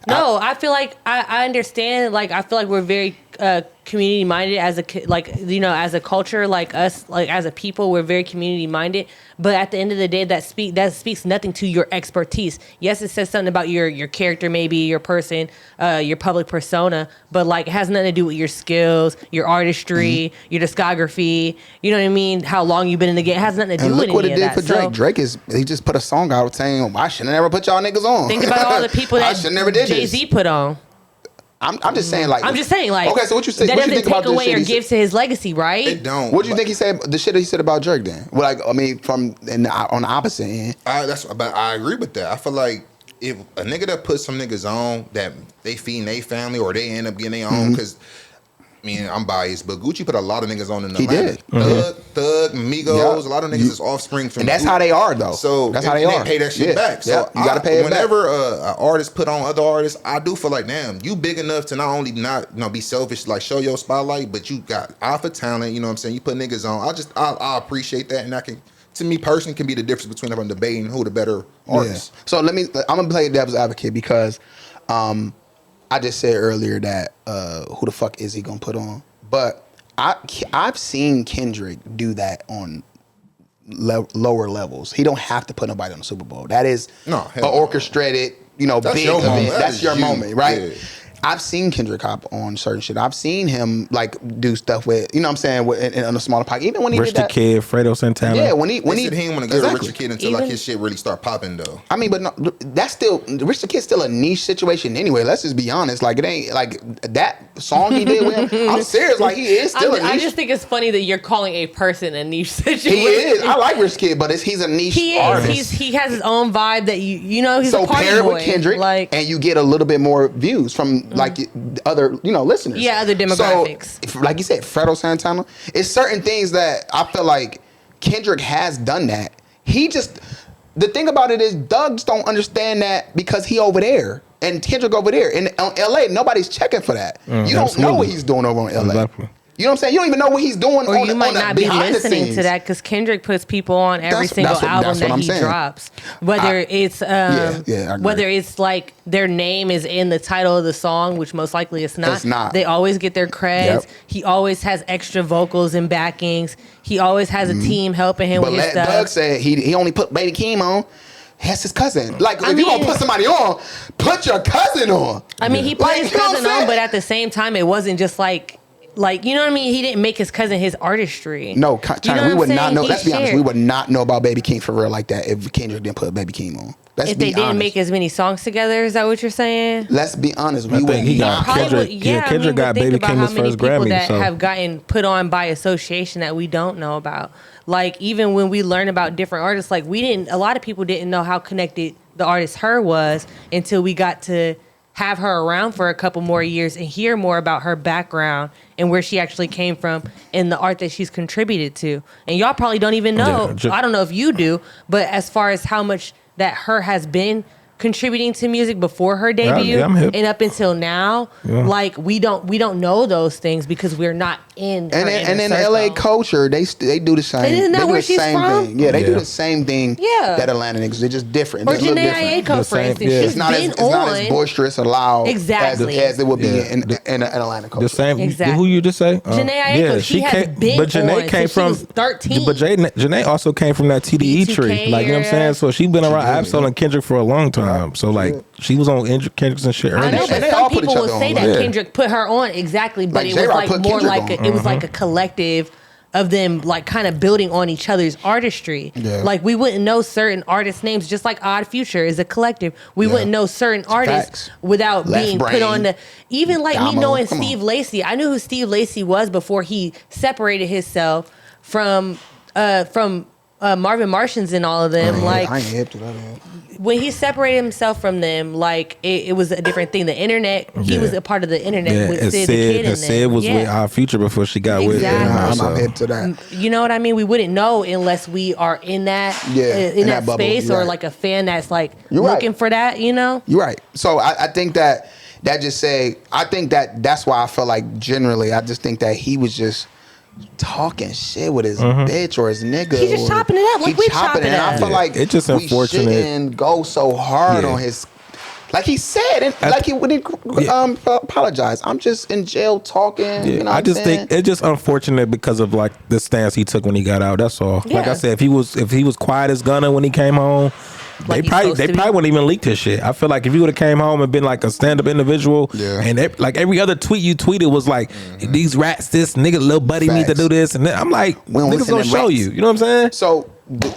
No, I feel like I understand. Like, I feel like we're very community minded as a culture, like us, like as a people, we're very community minded. But at the end of the day, that speaks nothing to your expertise. Yes, it says something about your character, maybe your person, your public persona, but like it has nothing to do with your skills, your artistry, your discography. You know what I mean? How long you've been in the game. It has nothing to do with any of that. And look what it did for Drake. He just put a song out saying, I should have never put y'all niggas on. Think about all the people that I should never did Jay-Z put on. I'm just saying, like. Okay, so what you say? That what you doesn't think about take away this or give to his legacy, right? It don't. What do you think he said? The shit that he said about Drake, then? Well, like, I mean, on the opposite end. But I agree with that. I feel like if a nigga that puts some niggas on that they feed their family or they end up getting their own, because I mean, I'm biased, but Gucci put a lot of niggas on in Atlanta. He did. Thug, Migos, a lot of niggas is offspring from. And that's how they are, though. So that's how they are. Pay that shit back. So you gotta pay it back. Whenever an artist put on other artists, I do feel like, damn, you big enough to not only not be selfish, like show your spotlight, but you got alpha talent. You know what I'm saying? You put niggas on. I appreciate that, and I can. To me personally, can be the difference between everyone debating who the better artist. Yeah. So I'm gonna play devil's advocate because I just said earlier that who the fuck is he gonna put on? But I've seen Kendrick do that on lower levels. He don't have to put nobody on the Super Bowl. That is an orchestrated, big event. That's your moment, right? Yeah. I've seen Kendrick hop on certain shit. I've seen him like do stuff with, on a smaller pocket. Even when he did that. Rich the Kid, Fredo Santana. Yeah, when he didn't want to get a Rich the Kid until like his shit really start popping though. I mean, but no, that's still Rich the Kid's still a niche situation anyway. Let's just be honest. Like it ain't like that song he did with him. I'm serious. Like he is still a niche. I just think it's funny that you're calling a person a niche situation. He is. I like Rich the Kid, but he's a niche artist. He has his own vibe that he's so a party pair it boy. with Kendrick, and you get a little bit more views from like other listeners. Yeah, other demographics. So, like you said, Fredo Santana. It's certain things that I feel like Kendrick has done that. The thing about it is, Doug just don't understand that because he over there and Kendrick over there. In LA, nobody's checking for that. You don't know what he's doing over in LA. Exactly. You know what I'm saying? You don't even know what he's doing. Or you might not be listening to that because Kendrick puts people on every single album that he drops. Whether it's like their name is in the title of the song, which most likely it's not. It's not. They always get their creds. Yep. He always has extra vocals and backings. He always has a team helping him with his stuff. Doug said he only put Baby Keem on. That's his cousin. Like, if you gonna put somebody on, put your cousin on. I mean, he put his cousin on, but at the same time, it wasn't just like, you know what I mean? He didn't make his cousin his artistry. No, China, we would not know. Let's be honest. We would not know about Baby Keem for real like that if Kendrick didn't put Baby Keem on. If they didn't make as many songs together, is that what you're saying? Let's be honest. We think he got Kendrick. Kendrick got Baby Keem his first Grammy. That have gotten put on by association that we don't know about. Like even when we learn about different artists, like a lot of people didn't know how connected the artist Her was until we got to have her around for a couple more years and hear more about her background and where she actually came from and the art that she's contributed to. And y'all probably don't even know. I don't know if you do, but as far as how much that Her has been contributing to music before her debut and up until now, like we don't know those things because we're not in her and in circle. LA culture they do the same. Isn't that where she's from? Thing. Yeah, they do the same thing. Yeah, that Atlanta niggas. They're just different. Or Janae Aiko, for instance, she's not as boisterous or loud as it would be in Atlanta culture. The same. Exactly. Who you just say? Janae Aiko. She has been but Janae came from 13. But Janae also came from that TDE tree. Like, you know what I'm saying? So she been around Absol and Kendrick for a long time. So like she was on Kendrick's and shit earlier. I know, but some people would say that Kendrick put her on exactly, but it was like more like it was like a collective of them, like kind of building on each other's artistry. Yeah. Like we wouldn't know certain artists' names, just like Odd Future is a collective. We wouldn't know certain artists without being put on the. Even like me knowing Steve Lacy, I knew who Steve Lacy was before he separated himself from Marvin Martians and all of them. Like I ain't hip to that. When he separated himself from them, like it was a different thing. The internet, he was a part of the internet with Sid the Kid. And Sid was with Our Future before she got with him. I'm not hip to that. You know what I mean? We wouldn't know unless we are in that in that space or like a fan that's like looking for that. You know, you're right. So I think that just say I think that's why I feel like generally I just think that he was just talking shit with his bitch or his nigga. He's just chopping it up like we chopping it up. I feel like it's just unfortunate. We shouldn't go so hard on his. Like he said, and like he wouldn't apologize. I'm just in jail talking. Yeah, you know I just think it's just unfortunate because of like the stance he took when he got out. That's all. Yeah. Like I said, if he was quiet as Gunna when he came home, like they probably wouldn't even leak this shit. I feel like if you would have came home and been like a stand up individual, and like every other tweet you tweeted was like these rats, this nigga, little buddy need to do this, and then I'm like, niggas gonna show you. You know what I'm saying? So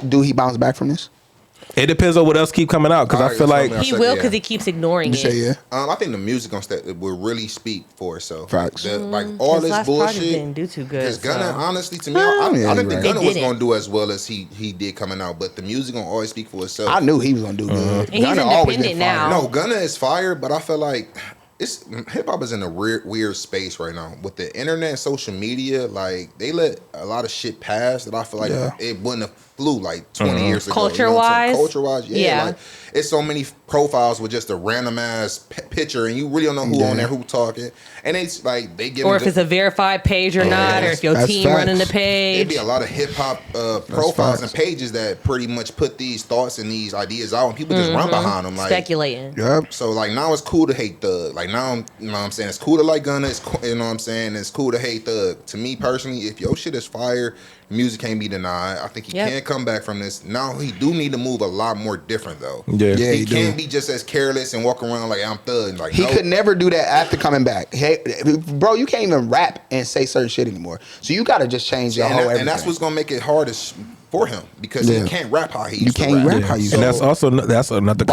do he bounce back from this? It depends on what else keep coming out because I feel like he will because he keeps ignoring it. Yeah. I think the music on will really speak for itself. Facts. Like all this bullshit didn't do too good. Because Gunna, honestly, to me, I didn't think Gunna was gonna do as well as he did coming out. But the music gonna always speak for itself. I knew he was gonna do good. And Gunna he's independent now. No, Gunna is fire, but I feel like hip hop is in a weird space right now with the internet and social media. Like they let a lot of shit pass that I feel like it wouldn't have flew like 20 years ago. Culture wise, yeah. Like it's so many profiles with just a random ass picture, and you really don't know who on there, who talking, and it's like they give. Or if it's a verified page or not, or if your team running the page. It'd be a lot of hip hop profiles and pages that pretty much put these thoughts and these ideas out, and people just run behind them, like speculating. Yep. So like now it's cool to hate Thug. Like now, you know what I'm saying? It's cool to like Gunna. It's you know what I'm saying? It's cool to hate Thug. To me personally, if your shit is fire, music can't be denied. I think he can come back from this. Now he do need to move a lot more different though. Yeah, he can't be just as careless and walk around like I'm Thug. Like he could never do that after coming back. Hey, bro, you can't even rap and say certain shit anymore. So you got to just change your whole everything. And that's what's gonna make it hardest for him because he can't rap how he used to rap. You can't rap how you. And that's another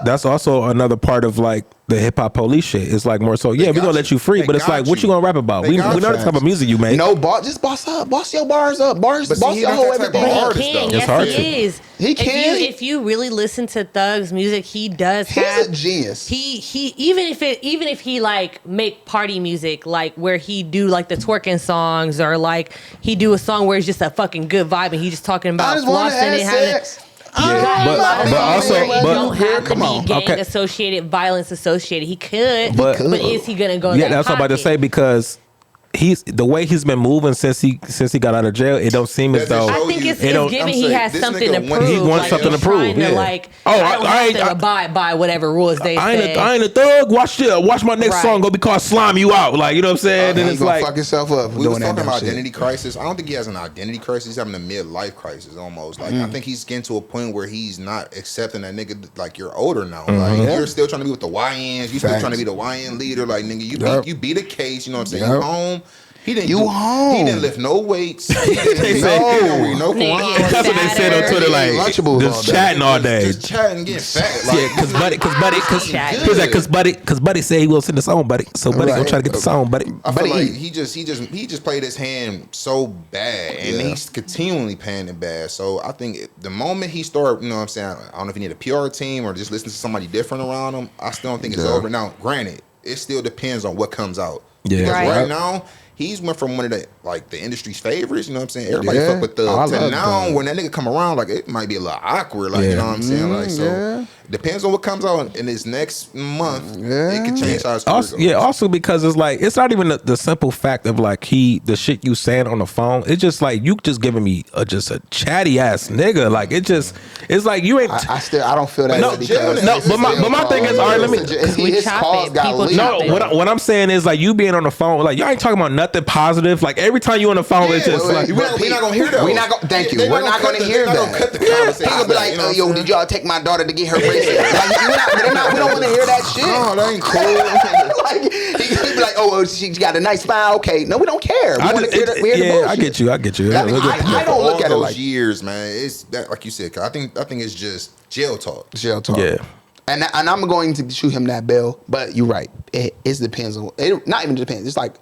that's also another part of like the hip hop police shit. It's like more so, we're gonna let you free, but it's like, what you gonna rap about? We know the type of music you make. No, just boss up, boss your bars up, boss your whole everything. But he can, yes, he is. He can. If you really listen to Thug's music, he does. He's a genius. He even if he like make party music, like where he do like the twerking songs, or like he do a song where it's just a fucking good vibe and he just talking about flossing and having. But also, don't have to be gang associated, violence associated. He could, but is he gonna go? Yeah, that's what I'm about to say because he's the way he's been moving since he got out of jail. It don't seem as though I think it's given he has something to prove. He wants something to prove. Yeah. Like, I ain't abide by whatever rules they say. I ain't a thug. Watch my next song gonna be called "Slime You Out." Like, you know what I'm saying? And it's like fuck yourself up. We was talking about identity crisis. I don't think he has an identity crisis. He's having a midlife crisis almost. Like I think he's getting to a point where he's not accepting that nigga. Like you're older now. Like you're still trying to be with the YNs. You still trying to be the YN leader. Like nigga, you beat a case. You know what I'm saying? You home. He didn't home. He didn't lift no weights. He didn't read no Quran. That's what they said on Twitter, like just chatting all day. Just chatting, getting fat. Like, yeah, cause buddy said he will send the song, buddy. So buddy gonna try to get the song, buddy. I feel like he just played his hand so bad, and he's continually playing it bad. So I think the moment he started, you know what I'm saying, I don't know if he need a PR team or just listen to somebody different around him. I still don't think it's over. Now, granted, it still depends on what comes out. Yeah, because right now. He's went from one of the industry's favorites, you know what I'm saying? Everybody fuck with Thug. To now, when that nigga come around, like it might be a little awkward, like you know what I'm saying? Like so, depends on what comes out in this next month. It could change how it's also because it's like it's not even the simple fact of like the shit you saying on the phone. It's just like you just giving me just a chatty ass nigga. Like it's like you ain't. I don't feel that. But my thing is, all right, let me. His calls got leaked. No, what I'm saying is like you being on the phone, like y'all ain't talking about nothing positive. Like every time you on the phone, it's just like we're not gonna hear that. We're not gonna. Thank you. We're not gonna hear that. People be like, yo, did y'all take my daughter to get her bracelet? We don't want to hear that shit. No, that ain't cool. Like he be like, oh, she's got a nice smile. Okay, no, we don't care. We want to hear the bullshit. I get you. I don't look at it like years, man. It's that, like you said. I think it's just jail talk. Yeah. And I'm going to shoot him that bill, but you're right. It depends on. It not even depends. It's like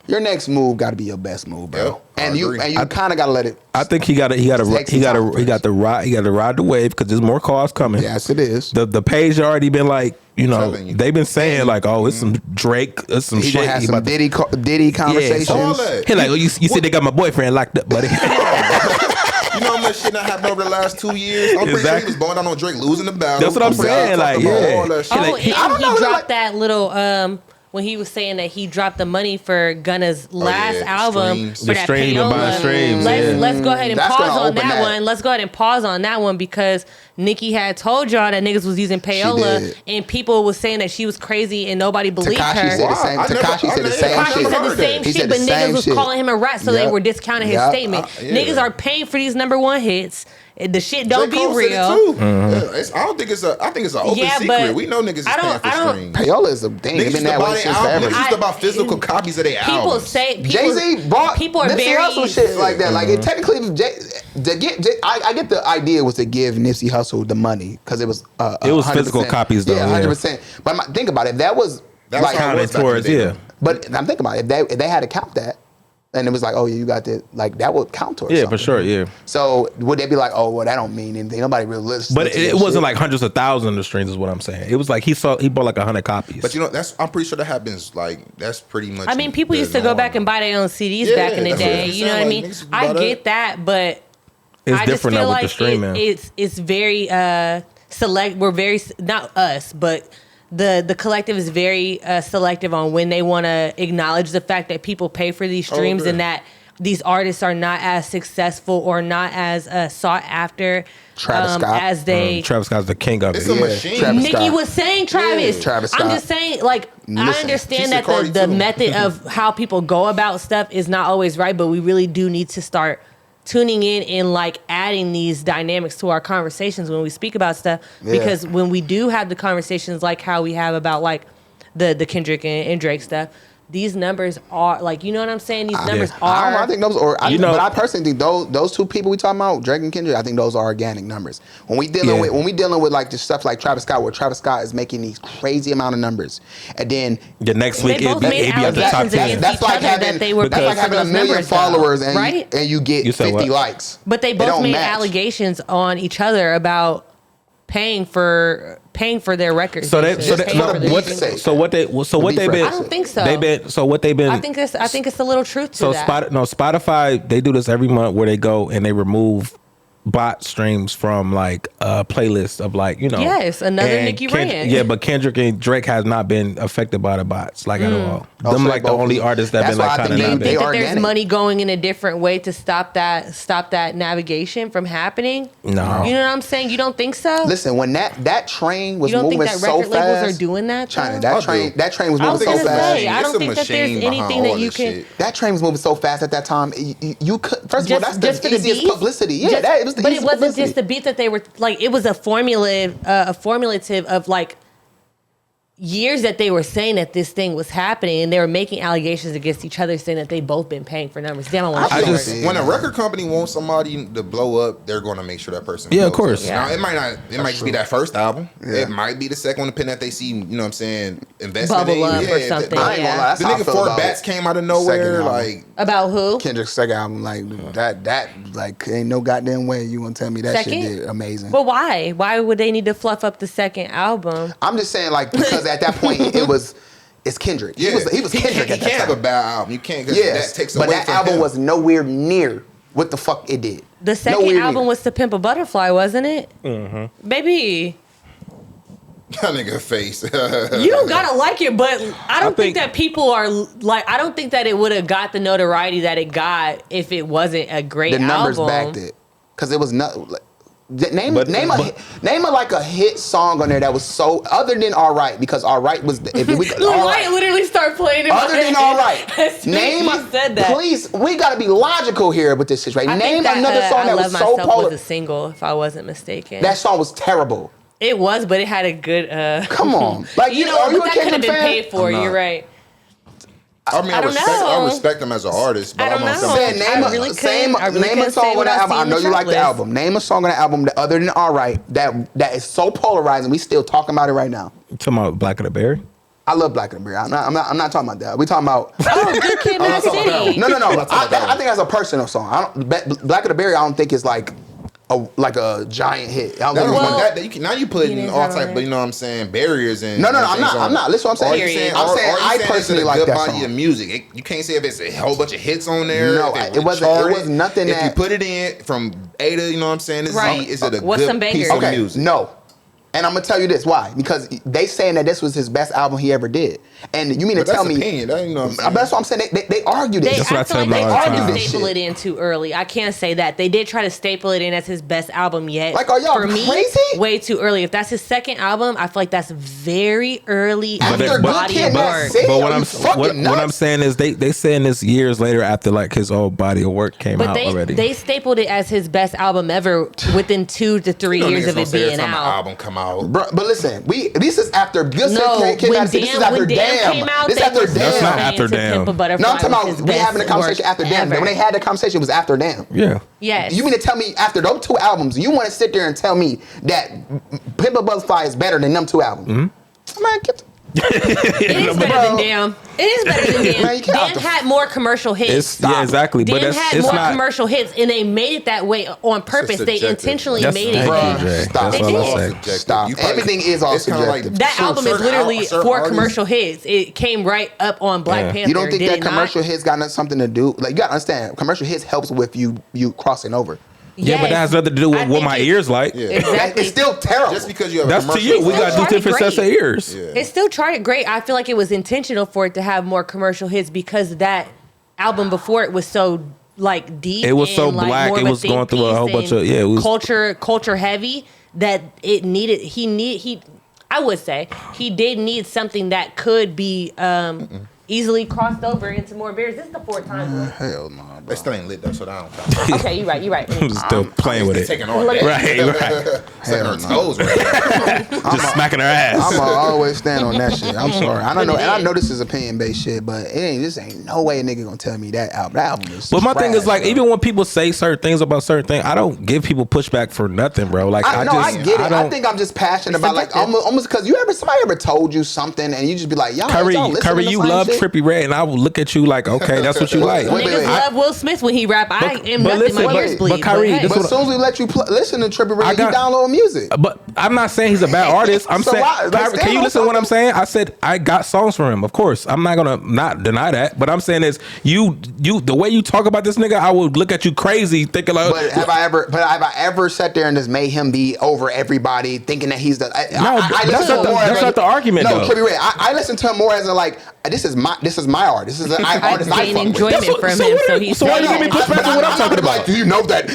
your next move got to be your best move, bro. Yep, and you kind of got to let it. I think he got to ride the wave because there's more calls coming. Yes, it is. The page already been like, you know, they've been saying like, oh, it's some Drake, it's some shit. Have some Diddy conversations. Yeah, he like, oh, you said they got my boyfriend locked up, buddy. You know how much shit that happened over the last 2 years? I'm pretty sure he was going down on Drake losing the battle. That's what I'm saying. Like, yeah. He dropped that little when he was saying that he dropped the money for Gunna's last album for that Payola. Let's go ahead and pause on that one. Let's go ahead and pause on that one because Nicki had told y'all that niggas was using Payola and people was saying that she was crazy and nobody believed her. Tekashi said the same shit. But niggas was calling him a rat, so they were discounting his statement. Niggas are paying for these #1 hits. The shit don't be real. I don't think it's I think it's an open secret. We know niggas is paying for streams. Payola is a thing. It's been that way since forever. Niggas used to buy physical copies of their albums. People say Jay-Z bought people are very shit like that. Like it technically I get the idea was to give Nipsey Hussle the money because it was physical copies though. Yeah, 100%. But think about it. That was like counted towards But I'm thinking about it. If they had to count that. And it was like, oh yeah, you got that. Like that would count towards something. For sure, yeah. So would they be like, oh well, that don't mean anything. Nobody really listens. But it wasn't like hundreds of thousands of streams, is what I'm saying. It was like he bought like 100 copies. But I'm pretty sure that happens. Like that's pretty much. I mean, people used to go back and buy their own CDs back in the day. You know what I mean? I get that, but it's different now with the streaming. It's very select. We're very not us, but. The collective is very selective on when they want to acknowledge the fact that people pay for these streams and that these artists are not as successful or not as sought after as they. Travis Scott's the king of it. It's a machine. Nikki was saying Travis. Yeah. Travis Scott. I'm just saying, like, I understand that the method of how people go about stuff is not always right, but we really do need to start tuning in and like adding these dynamics to our conversations when we speak about stuff, because when we do have the conversations like how we have about like the Kendrick and Drake stuff, these numbers are like, you know what I'm saying? These numbers are. I think those are. But I personally think those two people we talking about, Drake and Kendrick, I think those are organic numbers. When we dealing with like the stuff like Travis Scott, where Travis Scott is making these crazy amount of numbers, and then the next week it'd be at the top 10. That's like having a million followers and you get 50 likes. But they both made allegations on each other about paying for their records. What they've been. I don't think so. What they've been. I think it's a little truth to that. Spotify, they do this every month where they go and they remove bot streams from like a playlist of like, you know. Yes, another Nicki rant. Yeah, but Kendrick and Drake has not been affected by the bots like at all. Them like the only artists that been like kind of. Do you think that there's money going in a different way to stop that navigation from happening? No. You know what I'm saying? You don't think so? Listen, when that train was moving so fast. You don't think that record labels are doing that? China, that train was moving so fast. I don't think that there's anything that you can. That train was moving so fast at that time. You could first of all, that's the easiest publicity. Yeah, that was. But it wasn't just the beat that they were like. It was a formulative of like years that they were saying that this thing was happening, and they were making allegations against each other, saying that they both been paying for numbers. Damn, when a record company wants somebody to blow up, they're going to make sure that person. Yeah, of course. Now it might not. It might just be that first album. Yeah. It might be the second one, depending that they see. You know what I'm saying? Investment bubble up or something. I ain't gonna lie, the nigga Fort Bats came out of nowhere. Like about who? Kendrick's second album. Like that. Like ain't no goddamn way you gonna tell me that shit did amazing. But why? Why would they need to fluff up the second album? I'm just saying, like, because at that point it's Kendrick. Yeah. He was Kendrick. He can't have a bad album. You can't. That takes away from him. But that album was nowhere near what the fuck it did. The second album was To Pimp a Butterfly, wasn't it? Mm-hmm. Baby. That nigga face. You don't gotta like it, but I don't think that people are like. I don't think that it would have got the notoriety that it got if it wasn't a great album. The numbers backed it, because it was not. Like, name like a hit song on there that was so other than All Right, because All Right was if we Lamar literally start playing it other than All Right. Name said that. Please, we gotta be logical here with this situation. Name another song that was so polar. Was a single, if I wasn't mistaken. That song was terrible. It was, but it had a good. Come on, like you know, are you a Kendrick fan? That could have been paid for. You're right. I mean, I respect him as an artist, but I don't know. Name a song on that album. I know you like the album. Name a song on the album that, other than All Right, that is so polarizing. We still talking about it right now. You talking about Black of the Berry? I love Black of the Berry. I'm not talking about that. We talking about. Good Kid, Mad City. No. I think that's a personal song. Black of the Berry, I don't think it's like a giant hit. Now you putting all type of, you know what I'm saying, barriers and. No, I'm not. Listen what I'm saying. I'm saying I personally like that song. Body of music. You can't say if it's a whole bunch of hits on there. No, it was nothing. If you put it in from A to, you know what I'm saying, to Z, is it a good piece of music? No. And I'm gonna tell you this why, because they saying that this was his best album he ever did, and you mean to tell me? Opinion. That, you know what I'm saying. That's what I'm saying. They argued it. I feel like they tried to staple it in too early. I can't say that they did try to staple it in as his best album yet. Like, are y'all crazy? Way too early. If that's his second album, I feel like that's very early. After body of work. But what I'm saying is they saying this years later after like his old body of work came out already. They stapled it as his best album ever within 2 to 3 years of it being out. Album come out. Bro, but listen, this is after this came out. This is after Damn. This is after Damn. That's not after Damn. No, I'm talking about we having a conversation after Damn. When they had the conversation, it was after Damn. Yeah. Yes. You mean to tell me after those 2 albums, you want to sit there and tell me that Pimp a Butterfly is better than them 2 albums? Mm-hmm. Man, get it is better than Damn. It is better than Damn. Man, Damn had more commercial hits. Yeah, exactly. Damn but had it's more not commercial hits, and they made it that way on purpose. They intentionally made it. Stop. That's all I say. Stop. Everything is all subjective. That album is literally 4 commercial hits. It came right up on Black Panther. You don't think that commercial hits got something to do? Like, you gotta understand, commercial hits helps with you crossing over. Yeah, but that has nothing to do with what my ears like. Yeah. Exactly. It's still terrible. Just because you have that's to you. We got two different sets of ears. Yeah. It still charted great. I feel like it was intentional for it to have more commercial hits because that album before it was so like deep. It was and, so like, black. It was going through a whole bunch of it was culture heavy that it needed. I would say he did need something that could be easily crossed over into more beers. This is the 4th time. Hell no, bro. They still ain't lit though, so I don't count. Okay, you're right. I'm still playing with it. Taking on right. Setting her toes right. Just smacking her ass. I'm gonna always stand on that shit. I'm sorry. I don't know, and I know this is opinion based shit, but this ain't no way a nigga gonna tell me that album. That album is. But my thing is like, bro. even when people say certain things about certain things, I don't give people pushback for nothing, bro. Like I get it. I think I'm just passionate about like almost because somebody ever told you something and you just be like, y'all, Curry, you love Trippie Redd, and I will look at you like, okay, that's what you like. Niggas love Will Smith when he rap. I am nothing. My ears bleed. But Kyrie, but as soon as we let you listen to Trippie Redd, you download music. But I'm not saying he's a bad artist. I'm saying, Kyrie, can you listen to what I'm saying? I said I got songs from him. Of course, I'm not gonna not deny that. But I'm saying is you the way you talk about this nigga, I would look at you crazy thinking like. But have I ever sat there and just made him be over everybody, thinking that he's the? That's not the argument. No, Trippie Redd. I listen to him more as a like. This is my art. This is an artist I gain fuck enjoyment with. from him. So why you give me pushback on what I'm talking about? Like, do you know that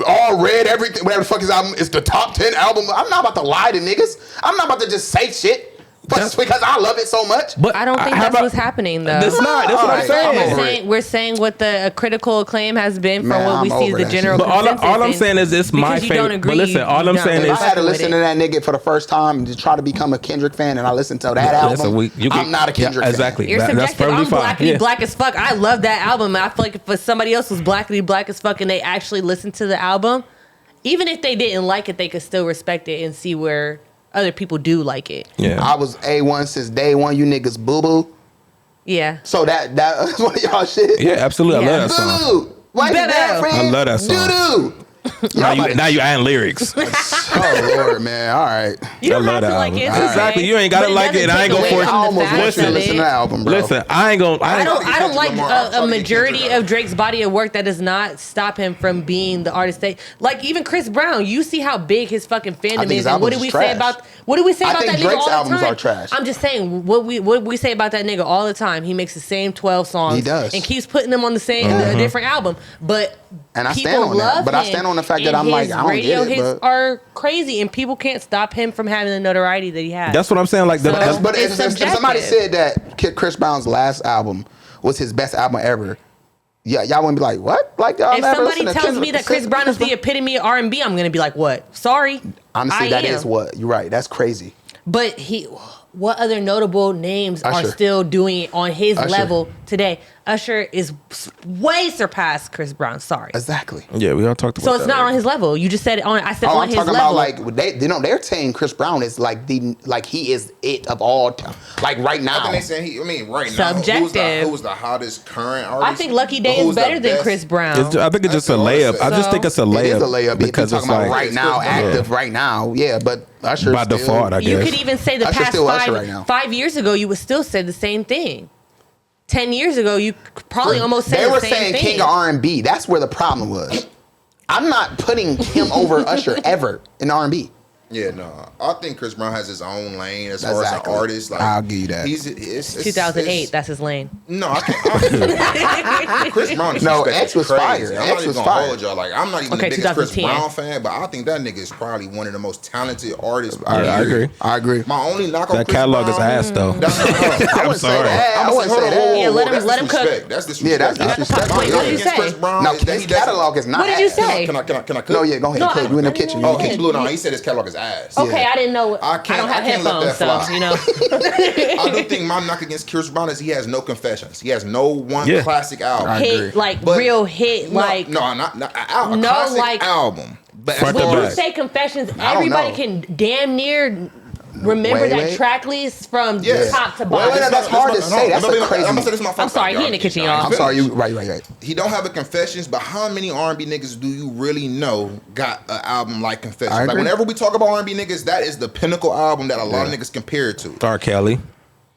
All Red, everything, whatever the fuck his album is the top 10 album? I'm not about to lie to niggas. I'm not about to just say shit. Just because I love it so much. But I don't think that's what's happening though. It's not. That's what I'm saying. We're saying what the critical acclaim has been from what we see as the general consensus. All I'm saying is it's my favorite. But listen, all I'm saying is if I had to listen to that nigga for the first time and just try to become a Kendrick fan and I listened to that album, I'm not a Kendrick fan. Exactly. You're subjective. I'm blackity black as fuck. I love that album. I feel like if somebody else was blackity black as fuck and they actually listened to the album, even if they didn't like it, they could still respect it and see where other people do like it. Yeah, I was A1 since day one. You niggas boo boo. Yeah. So that's one of y'all shit. Yeah, absolutely. I love that song. Why I love that song. Doo-doo. Now you adding lyrics. Oh Lord, man! All right, you don't have to like it. Exactly, you ain't gotta like it, and I ain't gonna force you. I almost want you to listen to the album, bro. Listen, I don't like a majority of Drake's body of work that does not stop him from being the artist that, like, even Chris Brown. You see how big his fucking fandom is, and what do we say about that nigga all the time? Are trash. I'm just saying what we say about that nigga all the time. He makes the same 12 songs. He does, and keeps putting them on the same different album, but. And I stand on that. But I stand on the fact that I'm like, I don't get it. Radio hits are crazy, and people can't stop him from having the notoriety that he has. That's what I'm saying. Like, but if somebody said that Chris Brown's last album was his best album ever, yeah, y'all wouldn't be like, what? Like, y'all if somebody tells me that Chris Brown is the epitome of R&B, I'm gonna be like, what? Sorry. Honestly, that is what you're right. That's crazy. But what other notable names are still doing it on his level today? Usher is way surpassed Chris Brown. Sorry. Exactly. Yeah, we all talked about that. So it's not on his level. You just said it on. I said on his level. I'm talking about like they're saying Chris Brown is like he is it of all time. Like right now. I think they saying right subjective. Now. Who's the hottest current artist? I think Lucky Day is better than Chris Brown. I think it's just a layup. I just think it's a layup. It is a layup because it's like right now, active right now. Yeah, but Usher by default, I guess. You could even say the past 5 years ago, you would still say the same thing. 10 years ago, you probably almost said the same thing. They were saying king of R&B. That's where the problem was. I'm not putting him over Usher ever in R&B. Yeah, no. I think Chris Brown has his own lane as far as an artist. Like, I'll give you that. It's 2008, that's his lane. No, I can't. Chris Brown is X was crazy. fire. I'm not even going to hold y'all. Like, I'm not even the biggest 2010. Chris Brown fan, but I think that nigga is probably one of the most talented artists. I agree. My only knock on that Chris catalog Brown, is ass, though. I'm sorry. I wouldn't say that. Yeah, let him cook. That's disrespect. Yeah, that's disrespectful. What did you say? No, his catalog is not. Can I cook? No, yeah, go ahead. You in the kitchen. Oh, he blew it on. He said his catalog is ass. Okay, I didn't know. I don't have headphones, so you know. I do think my knock against Chris Brown is he has no confessions. He has no one classic album. Hit, like real hit, like not a classic album. But when you say confessions, everybody can damn near remember that track list from top to bottom. That's hard to say. That's crazy. I'm sorry, he in the kitchen, y'all. I'm sorry, you right. He don't have a confessions, but how many R&B niggas do you really know got an album like Confessions? Like whenever we talk about R&B niggas, that is the pinnacle album that a lot of niggas compare it to. R. Kelly.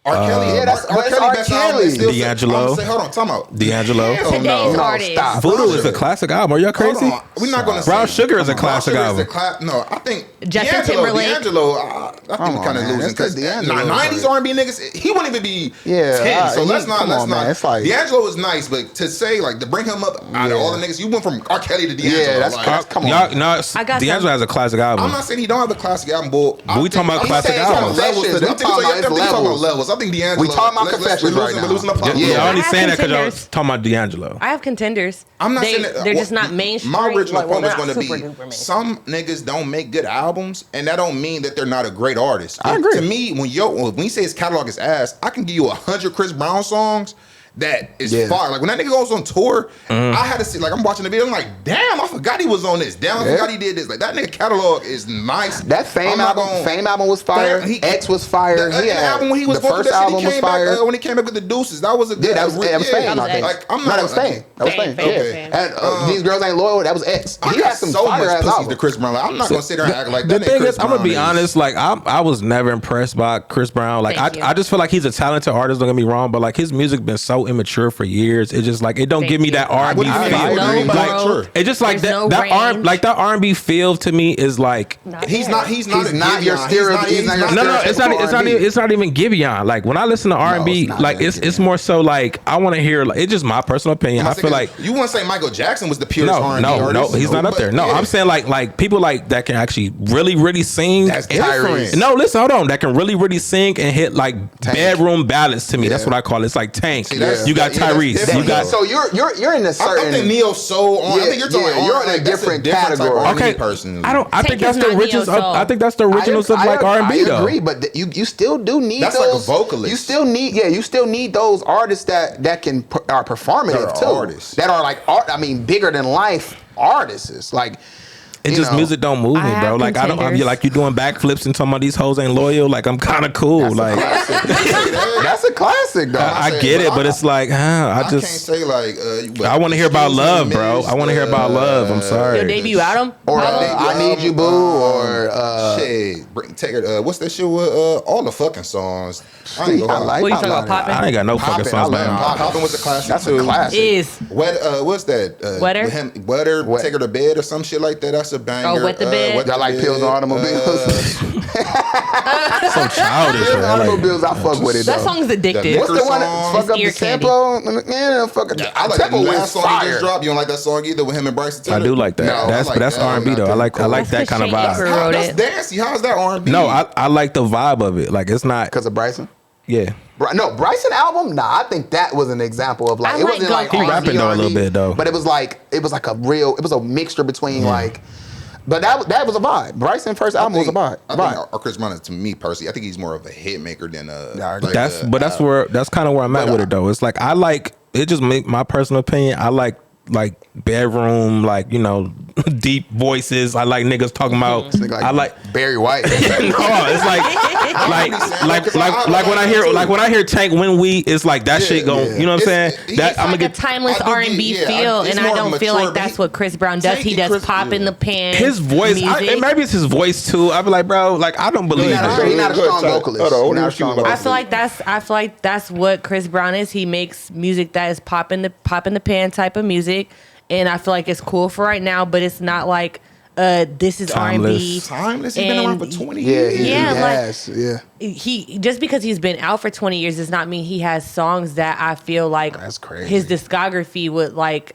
R. Kelly, that's R. Kelly. D'Angelo. Hold on, time out. D'Angelo. Today's artist. Stop. Voodoo is a classic album. Are y'all crazy? We're not going to Brown Sugar is a classic album. No, I think Justin Timberlake. D'Angelo, I think we're kind of losing because 90s R&B niggas, he wouldn't even be 10. So let's not. It's like D'Angelo is nice, but to say like to bring him up out of all the niggas, you went from R. Kelly to D'Angelo. Yeah, that's come on. No, D'Angelo has a classic album. I'm not saying he don't have a classic album, but we talking about classic albums. I'm talking about levels. I think D'Angelo. My confessions right now. I'm only saying that because y'all talking about D'Angelo. I have contenders. I'm not saying that they're just not mainstream. My original point was going to be some niggas don't make good albums, and that don't mean that they're not a great artist. I agree. To me, when you say his catalog is ass, I can give you 100 Chris Brown songs that is fire. Like when that nigga goes on tour, I had to see, like I'm watching the video, I'm like, damn, I forgot he was on this. Damn, I forgot he did this. Like that nigga catalog is nice. That Fame album was fire. X was fire. The album when he was the first album was fire. When he came back with the Deuces, that was a good. That was Fame. Like I'm not. That was Fame. That was Fame. And These Girls Ain't Loyal. That was X. He had some fire ass albums to Chris Brown. Like, I'm not gonna sit there and act like that. The thing is, I'm gonna be honest. Like I was never impressed by Chris Brown. Like I just feel like he's a talented artist. Don't get me wrong, but like his music been so immature for years. It's just like it don't give me that R&B feel. It's just like that R&B feel to me is like he's not your stereotype. No, it's not even Giveon. Like when I listen to R&B, like it's more so like I want to hear. Like, it's just my personal opinion. I feel like you want to say Michael Jackson was the purest R&B artist. No, he's not up there. No, I'm saying like people like that can actually really sing. That's Tyrese. No, listen, hold on. That can really sing and hit like bedroom ballads to me. That's what I call it. It's like Tank. You got Tyrese. So you're in a certain. I think neo soul. I think you're talking. You're in a different category. Okay, personally. I think that's the originals. I think that's the originals of like R&B though. I agree, but you still do need that's those. Like a vocalist. You still need those artists that are performative too. Artists. That are like bigger than life artists. Like. It's just music don't move me, bro. Like I'm like you doing backflips and talking about these hoes ain't loyal. Like I'm kind of cool. Like that's a classic, though. I get it, but it's like I can't say like. I want to hear about love, bro. I want to hear about love. I'm sorry. Your debut album, or I Need You Boo, or shit. Take it. What's that shit with all the fucking songs? What you talking about, Poppin'? I ain't got no fucking songs, man. Poppin' was a classic. That's too. A classic. What's that? Wetter. Wetter. Take her to bed or some shit like that. That's a banger. Wet the bed. Y'all like Pills on Automobiles? So childish. Automobiles, I fuck with it. That song's addictive. What's the one that fuck up the tempo? Man, fuck up. I like the last song he just dropped. You don't like that song either with him and Bryson Tiller? I do like that. That's R&B though. I like that kind of vibe. That's dancey. How's that R&B? No, I like the vibe of it. Like it's not because of Bryson. Yeah. No, Bryson album. Nah, I think that was an example of like it wasn't like he rapping though a little bit though. But it was like a mixture between like. But that was a vibe. Bryson's first album was a vibe. I think Chris Brown, to me personally, I think he's more of a hit maker than that's kind of where I'm at with it though. It's like I like it. Just make my personal opinion. I like bedroom, like deep voices. I like niggas talking about. I like Barry White. No, it's like when I hear Tank when we, it's like that shit going. You know what I'm saying? That I'm gonna get a timeless R&B feel, and I don't feel like that's what Chris Brown does. He does pop in the pan. His voice, and maybe it's his voice too. I be like, bro, like I don't believe it. He's not a strong vocalist. I feel like that's what Chris Brown is. He makes music that is pop in the pan type of music. And I feel like it's cool for right now, but it's not like this is R&B. Timeless. He's been around for 20 years. He just because he's been out for 20 years does not mean he has songs that I feel like that's crazy. His discography would like.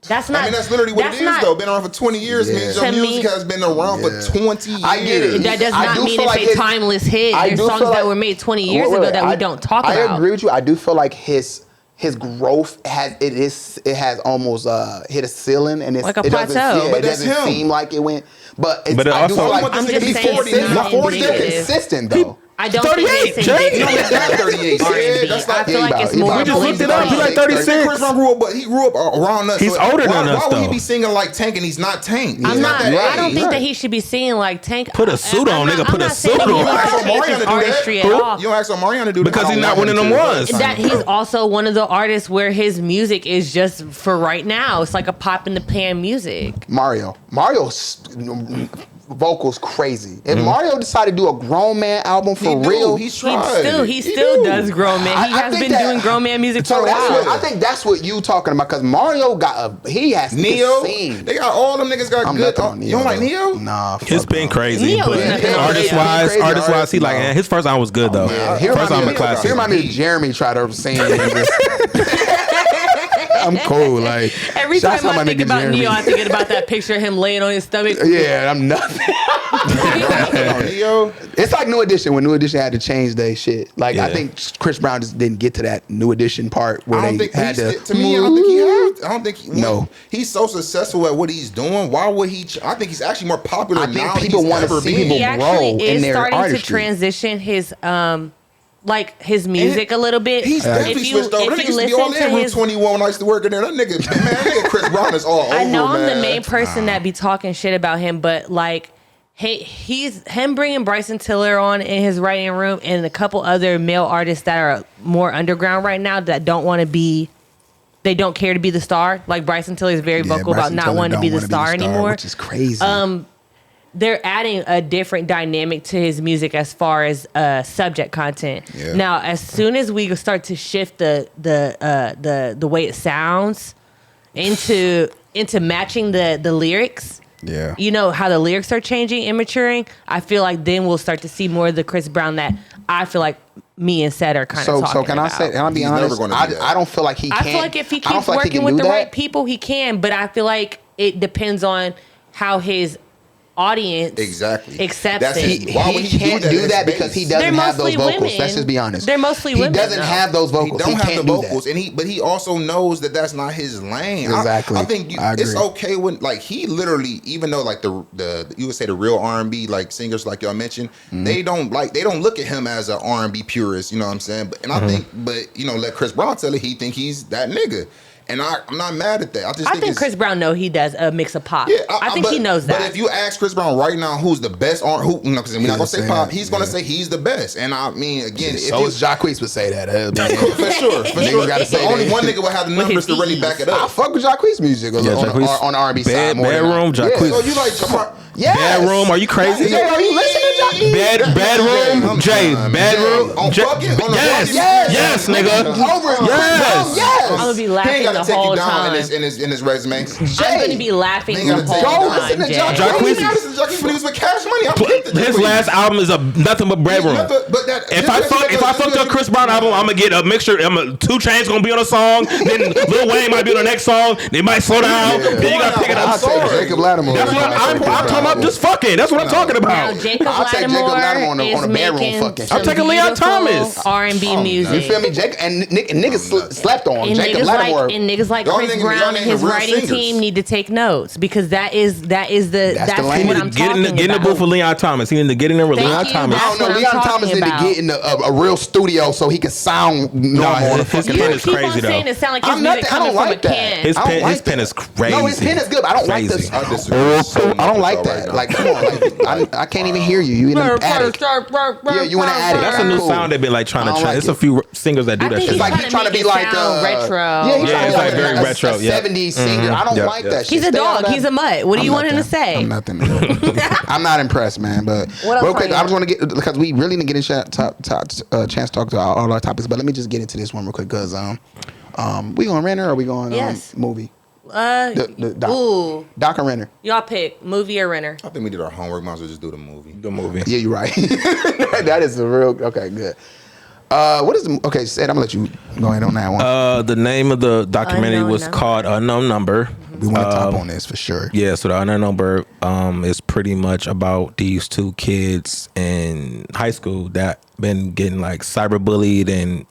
That's not. I mean, that's literally what it is, though. Been around for 20 years means your music has been around for 20 years. I get it. That does not mean it's a timeless hit. There's songs that were made 20 years ago that we don't talk about. I agree with you. I do feel like his his growth has almost hit a ceiling, and like a it plateau. doesn't, it doesn't seem like it went. But it I also, do feel like I'm just saying it's not still consistent though. I don't 38, think Jay. it's indicative 38. of R&B. That's not- I feel like it's more. We just looked it up. He's like 36. Chris Brown grew up, but he grew up around us. He's older than us, Why would he though. be singing like Tank and he's not Tank? He's I'm not. that I don't age. think that he should be singing like Tank. Put a suit on, nigga. Put a suit on. You don't ask Omarion to do artistry that. at all. You don't ask Omarion to do that Because he's not one of them ones. That he's also one of the artists where his music is just for right now. It's like a pop in the pan music. Mario's vocals crazy. If Mario decided to do a grown man album for real, He's tried. He still does grown man. He has been doing grown man music for a while. I think that's what you talking about, because Mario he has Neo, to sing. they got all them niggas got good. You don't like Neo? Nah, It's been crazy. Neo But is nothing artist wise, he like, his first album was good though. First album a classic. He remind me of Jeremy tried to sing. I'm cool. Like Every time I think about Neo, I'm thinking about that picture of him laying on his stomach. Yeah, I'm nothing. Neo. It's like New Edition, when New Edition had to change their shit. Like Yeah. I think Chris Brown just didn't get to that New Edition part where I don't they think had to. to me, I don't think he has. I don't think No. He's so successful at what he's doing. Why would he? I think he's actually more popular I think now. people than he's wanna ever see been. people He grow actually in is their starting to artistry. transition his like his music a little bit. He's definitely switched over. That nigga used to be all in Route 21 when I used to work in there. That nigga Chris Brown is all over, I know I'm man. the main person that be talking shit about him, but like, hey, he's him bringing Bryson Tiller on in his writing room and a couple other male artists that are more underground right now that don't want to be. They don't care to be the star. Like Bryson Tiller is very vocal about not wanting to be the star anymore, which is crazy. they're adding a different dynamic to his music as far as subject content. Yeah. Now, as soon as we start to shift the way it sounds into matching the lyrics, Yeah. you know how the lyrics are changing and maturing, I feel like then we'll start to see more of the Chris Brown that I feel like me and Seth are kind of talking So can about. I be He's honest? never gonna do that. I don't feel like he can. I feel like if he I don't keeps feel like he working can with do the that. right people, he can. But I feel like it depends on how his audience accepts That's it. Why would He can't do that because he doesn't have those vocals. women. Let's just be honest. They're mostly he women. doesn't though. have those He vocals. don't have can't the do vocals, that. but he also knows that that's not his lane. Exactly. I think I agree. it's okay when like he literally, even though like the you would say the real R&B like singers like y'all mentioned, they don't look at him as an R&B purist. You know what I'm saying? But I think, let Chris Brown tell it. He think he's that nigga. And I'm not mad at that. I think Chris Brown know he does a mix of pop. Yeah, I think he knows that. But if you ask Chris Brown right now, who's the best because we're not gonna say pop, he's gonna say he's the best. And I mean, again, So is Jacquees would say that. for sure. Niggas gotta say only that. one nigga would have the numbers to really back it I up. fuck with Jacquees music on the R&B side more than Bedroom, Jacquees. So you like Yes. Bedroom, are you crazy? Jay, are you listening to Jacquees? Bedroom, Jay, bedroom. On fucking on the Yes, Yes. yes, nigga. Over. Yes. Yes. I'm gonna be He laughing ain't the gotta take whole you down time. in his resume. I'm gonna be laughing Ain't the gotta take whole you down. time, Listen to Jay. Jacquees. Jacquees. Jacquees when he was with Cash Money, I picked it. His last album is nothing but Bedroom. If I fucked up Chris Brown album, I'm gonna get a mixture. 2 Chainz gonna be on a song, then Lil Wayne might be on the next song. They might slow down. Yeah. Then you gotta pick it I'll up. take Jacob Lattimore. That's what I'm talking about. Just fucking. That's what I'm talking Now, about. Jacob I'll take Jacob Lattimore on Lattimore a is bedroom making fucking some shit. I'm taking Leon beautiful Thomas. R&B music. You feel me? Jacob and niggas slept on And Jacob niggas Lattimore. like Y'all Chris niggas- Brown y'all and niggas his real writing singers. team need to take notes because that's the lane. what I'm Get talking in the about. booth with Leon Thomas. He need to get in there with Thank Leon you. Thomas. I don't know. That's what Leon I'm Thomas talking need to about. get in a real studio so he can sound normal on a his fucking pen You is keep crazy on though. saying it sound like his I'm music not. I coming don't from a like that. can. His I don't pen- like his pen that. is crazy. No, his pen is good. I don't like this. Crazy. I disagree so much I don't with like y'all that. right now. Like, come on. Like, I can't even hear you. You in the attic. Yeah, you in the attic. That's a new Cool. sound they've been like trying I to don't try. like It's a it. few singers that do I that think shit. It's like trying he's to trying to make be it like sound retro. Yeah, he's Yeah, trying it's to like be very like retro, a yeah. 70s singer. I don't Yeah, like yeah. that shit. He's a Stay out dog. of that. He's a mutt. What do you want him to say? I'm nothing. I'm not impressed, man. But What else real quick, are you- I just want to get, because we really didn't get a chance to talk to all our topics. But let me just get into this one real quick, because we going renter or we going Yes. movie? The doc. Ooh. Doc or renter? Y'all pick movie or renter. I think we did our homework. Might as well just do the movie. The movie. Yeah, you're right. That is the real. Okay, good. What is the? Okay, Sid, I'm gonna let you go ahead on that one. The name of the documentary Unknown was Number. called Unknown Number. We want to top on this for sure. Yeah, so the unknown number is pretty much about these two kids in high school that been getting like cyberbullied and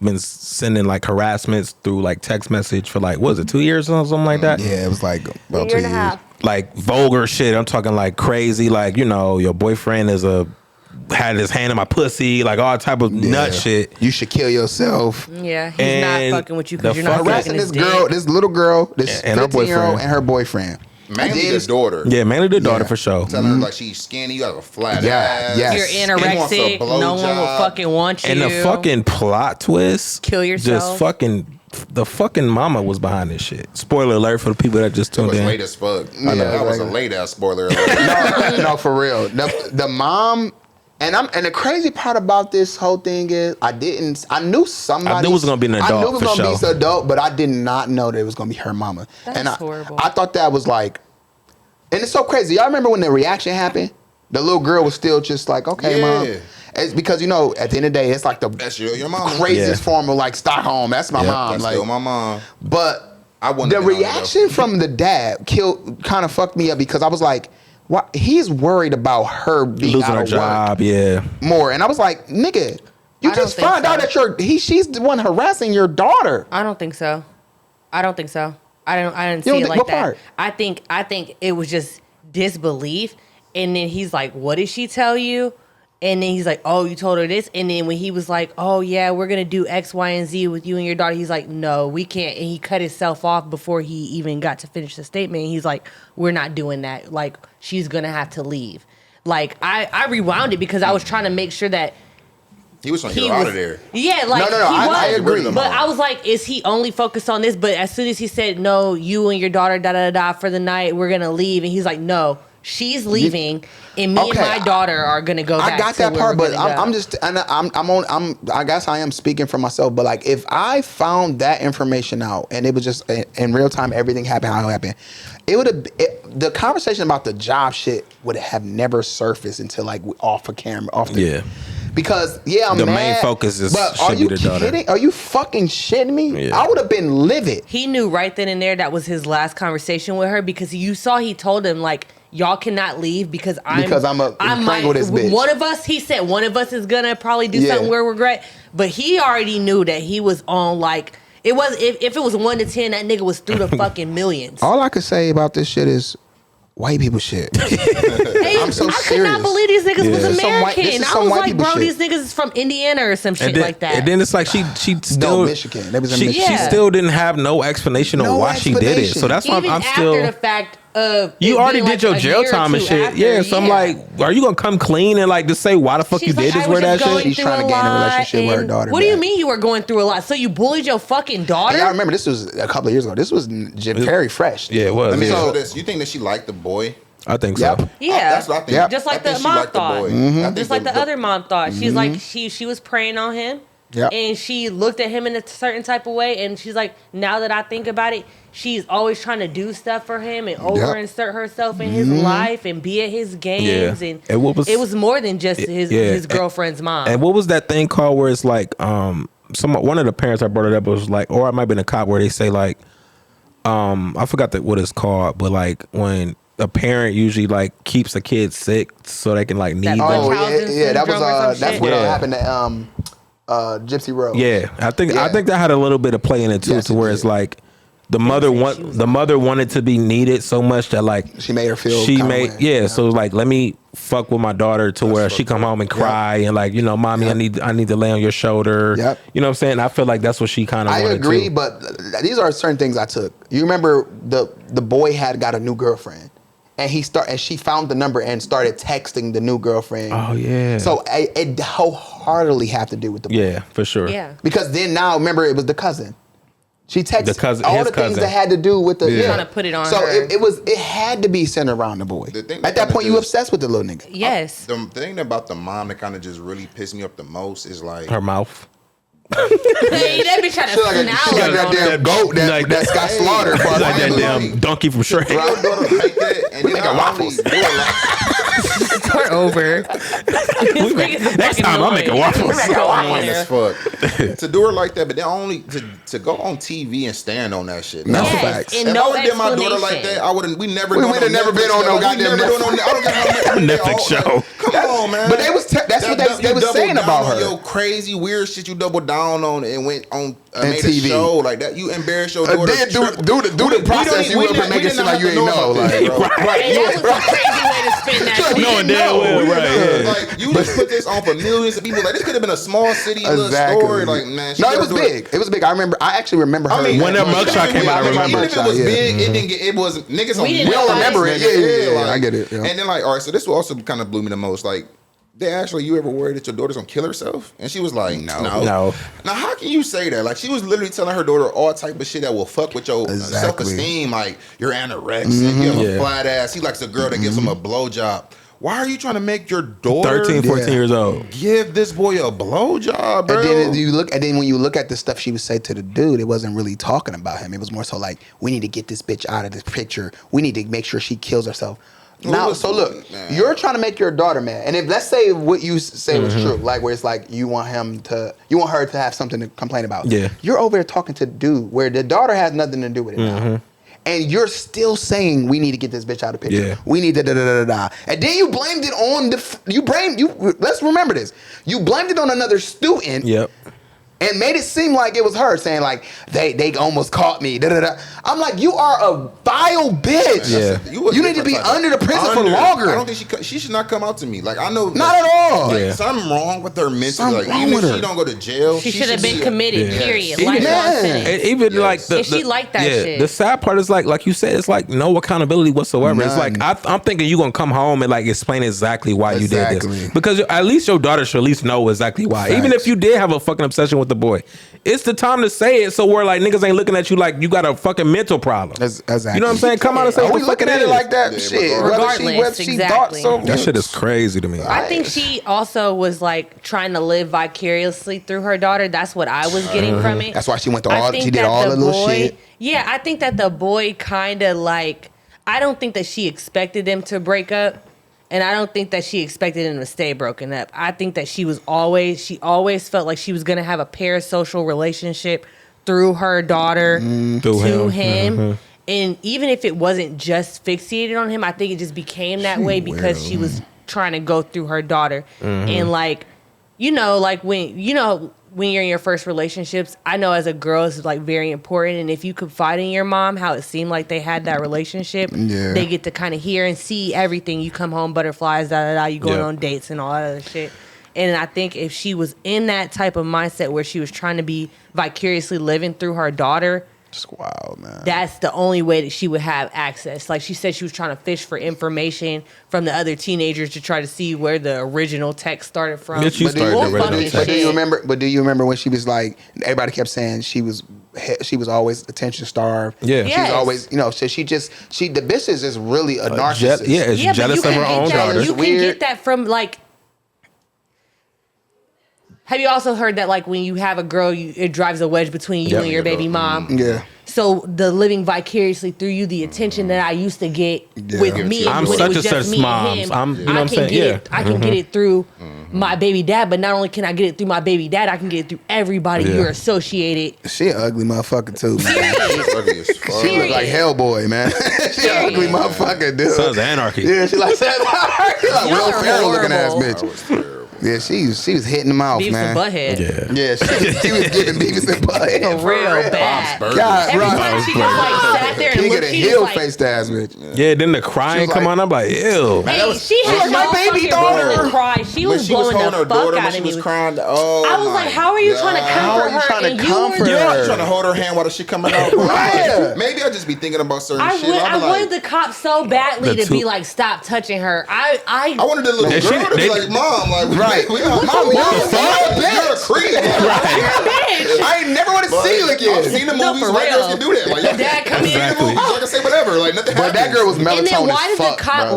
been sending like harassments through like text message for like, what was it, 2 years or something like that? Yeah, it was like about 2 years. Like vulgar shit. I'm talking like crazy, like, you know, your boyfriend had his hand in my pussy, like all type of nut shit. You should kill yourself. Yeah, he's not fucking with you because you're not harassing this girl, this little girl, this 15-year-old and her boyfriend. Mainly the daughter. Yeah, mainly the daughter for sure. Telling her like she's skinny, you have a flat ass. Yes. You're anorexic. No one will fucking want you. And the fucking plot twist. Kill yourself. Just fucking. The fucking mama was behind this shit. Spoiler alert for the people that just tuned in. It was late as fuck. I know that was a late ass spoiler alert. No, for real. The mom. And the crazy part about this whole thing is I knew somebody. I knew it was gonna be an adult. I knew it was for gonna sure. be an adult, but I did not know that it was gonna be her mama. That's horrible. I thought that was like, and it's so crazy. Y'all remember when the reaction happened? The little girl was still just like, okay, mom. It's because, you know, at the end of the day, it's like that's your mom. Craziest form of like Stockholm. That's my mom. That's like, still my mom. But the reaction from the dad kind of fucked me up because I was like, what? He's worried about her being losing out her of job, work more. And I was like, nigga, you just found out that she's the one harassing your daughter. I don't think so. I didn't see it like that. Part? I think it was just disbelief. And then he's like, what did she tell you? And then he's like, oh, you told her this? And then when he was like, oh, yeah, we're going to do X, Y, and Z with you and your daughter, he's like, no, we can't. And he cut himself off before he even got to finish the statement. And he's like, we're not doing that. Like, she's going to have to leave. Like, I rewound it because I was trying to make sure that he was trying to get her out of there. Yeah, like, no, I agree. But I was like, is he only focused on this? But as soon as he said, no, you and your daughter, for the night, we're going to leave. And he's like, no. She's leaving, and me and my daughter are gonna go. I got that part, but I guess I am speaking for myself. But like, if I found that information out and it was just in real time, everything happened how it happened, it would have the conversation about the job shit would have never surfaced until like off the camera, Because I'm the mad, main focus is but are you kidding? Are you fucking shitting me? I would have been livid. He knew right then and there that was his last conversation with her because you saw he told him like, y'all cannot leave because I'm playing with this bitch. One of us, he said, one of us is gonna probably do something we'll regret. But he already knew that he was on like it was if it was 1 to 10, that nigga was through the fucking millions. All I could say about this shit is white people shit. I'm so serious. I could not believe these niggas was American. I was like, bro, these niggas is from Indiana or some shit like that. And then it's like she still Michigan. They was in Michigan. She still didn't have no explanation on why she did it. So that's why I'm still after the fact. You already did your jail time and shit. So I'm like, are you gonna come clean and like just say why the fuck you did this? Wear that shit? She's trying to gain a relationship with her daughter. What do you mean you were going through a lot? So you bullied your fucking daughter? I remember this was a couple of years ago. This was very fresh. Yeah, it was. Let me know this. You think that she liked the boy? I think so. Yeah, that's what I think. Just like the mom thought. Just like the other mom thought. She's like she was preying on him. Yep. And she looked at him in a certain type of way, and she's like, now that I think about it, she's always trying to do stuff for him and over-insert herself in his life and be at his games. And it was more than just his girlfriend's mom. And what was that thing called where it's like, one of the parents I brought it up was like, or it might have been a cop where they say like, I forgot what it's called, but like when a parent usually like keeps a kid sick so they can like need them. That's what happened to Gypsy Rose. Yeah, I think that had a little bit of play in it too, to where it's like the mother wanted to be needed so much that like she made her feel. So like let me fuck with my daughter to where she come home and cry and like, you know, mommy, I need to lay on your shoulder. Yep. You know what I'm saying? I feel like that's what she kind of. I agree, but these are certain things I took. You remember the boy had got a new girlfriend. And she found the number and started texting the new girlfriend. Oh yeah. So it wholeheartedly have to do with the boy. Yeah, for sure. Yeah. Because then now remember it was the cousin. She texted all the things that had to do with the trying to put it on. So her. it had to be centered around the boy. At that point, you obsessed with the little nigga. Yes. The thing about the mom that kind of just really pissed me up the most is like her mouth. That bitch had a she like that damn goat that got slaughtered. Like that damn donkey from Shrek. And then I We're over. Next time I'll make a waffle. As fuck. To do her like that, but then only to go on TV and stand on that shit. That's facts. And if no I would have did my daughter like that, I wouldn't. We would have never been on no goddamn Netflix show. Come on, man. But that's what they was saying about her. Yo, crazy weird shit you doubled down on and went on made TV. a show like that. You embarrassed your daughter. Then do the process you up and make it seem like you ain't know. Right. That was a crazy way to spin that. Knowing damn well, right? Like you just put this on for millions of people. Like this could have been a small city little story. Like man, no, it was big. It was big. I actually remember her. When that mugshot came out, I remember. Even if it was big, it didn't get. It was niggas. We don't remember it. Yeah, I get it. And then like, all right, so this also kind of blew me the most. Like, you ever worried that your daughter's gonna kill herself? And she was like, no. Now, how can you say that? Like, she was literally telling her daughter all type of shit that will fuck with your self-esteem. Like, you're anorexic, you have a flat ass. He likes a girl that gives him a blowjob. Why are you trying to make your daughter 13, 14 years old give this boy a blowjob, bro? And then when you look at the stuff she would say to the dude, it wasn't really talking about him. It was more so like, we need to get this bitch out of this picture. We need to make sure she kills herself. Now, so look, you're trying to make your daughter mad, and if let's say what you say was true, like where it's like you want her to have something to complain about. Yeah, you're over there talking to the dude where the daughter has nothing to do with it now. And you're still saying we need to get this bitch out of the picture. Yeah. We need to da. And then you blamed it on let's remember this. You blamed it on another student. Yep. And made it seem like it was her saying like they almost caught me. I'm like, you are a vile bitch. Yeah. You need to be under the prison for longer. I don't think she should not come out to me. Like I know not at all. Like, something wrong with her mentally. Like even if she don't go to jail, she should have been committed. Period. Even like if she liked that shit. The sad part is like you said, it's like no accountability whatsoever. None. It's like I'm thinking you gonna come home and like explain exactly why you did this, because at least your daughter should at least know exactly why. Facts. Even if you did have a fucking obsession with the boy, it's the time to say it, so we're like niggas ain't looking at you like you got a fucking mental problem. Exactly. You know what I'm saying? Come out and say, are we looking at it like that? Yeah, shit. Regardless, she thought so. That shit is crazy to me. I think she also was like trying to live vicariously through her daughter. That's what I was getting from it. That's why she went to she did all the little shit. Yeah, I think that the boy kind of like, I don't think that she expected them to break up. And I don't think that she expected him to stay broken up. I think that she always felt like she was going to have a parasocial relationship through her daughter to him. And even if it wasn't just fixated on him, I think it just became that way because she was trying to go through her daughter. And like, like when you're in your first relationships, I know as a girl it's like very important, and if you confide in your mom how it seemed like they had that relationship, they get to kind of hear and see everything. You come home, butterflies, you going on dates and all that other shit. And I think if she was in that type of mindset where she was trying to be vicariously living through her daughter, it's wild, man. That's the only way that she would have access. Like she said, she was trying to fish for information from the other teenagers to try to see where the original text started from. But do you remember when she was like, everybody kept saying she was always attention starved. Yeah, she was always, so the bitch is just really a narcissist. Jealous of her own daughter. You can get that from like. Have you also heard that, like, when you have a girl, it drives a wedge between you and your baby mom? Yeah. So the living vicariously through you, the attention that I used to get with me, I'm when such it was just me and him, I can get it through my baby dad. But not only can I get it through my baby dad, I can get it through everybody you're associated. She an ugly motherfucker too, man. She look like Hellboy, man. She an ugly motherfucker, dude. Sounds anarchy. Yeah, she like Will Ferrell looking ass bitch. Yeah, she was hitting them off, Beavis man. And Butthead. Yeah, she was giving Beavis and Butthead. For real bad. God, every time she just like sat there and looked, she heel was like, faced ass bitch. Yeah, then the crying come on. I'm like, ew. Hey, she had my baby daughter. Cry. She was blowing the fuck out of me. She was crying. Oh, I was like, how are you trying to comfort her? And you were trying to hold her hand while the shit coming out. Maybe I just be thinking about certain shit. I wanted the cops so badly to be like, stop touching her. I wanted the little girl to be like, Mom, like, right. Mom, you're a creep. You're a bitch. I ain't never want to see you again. I've seen the movies. White girls can do that. Like, the dad come in. I can say whatever. Like nothing. But that girl was melatonin. And then why as did fuck, the cop bro.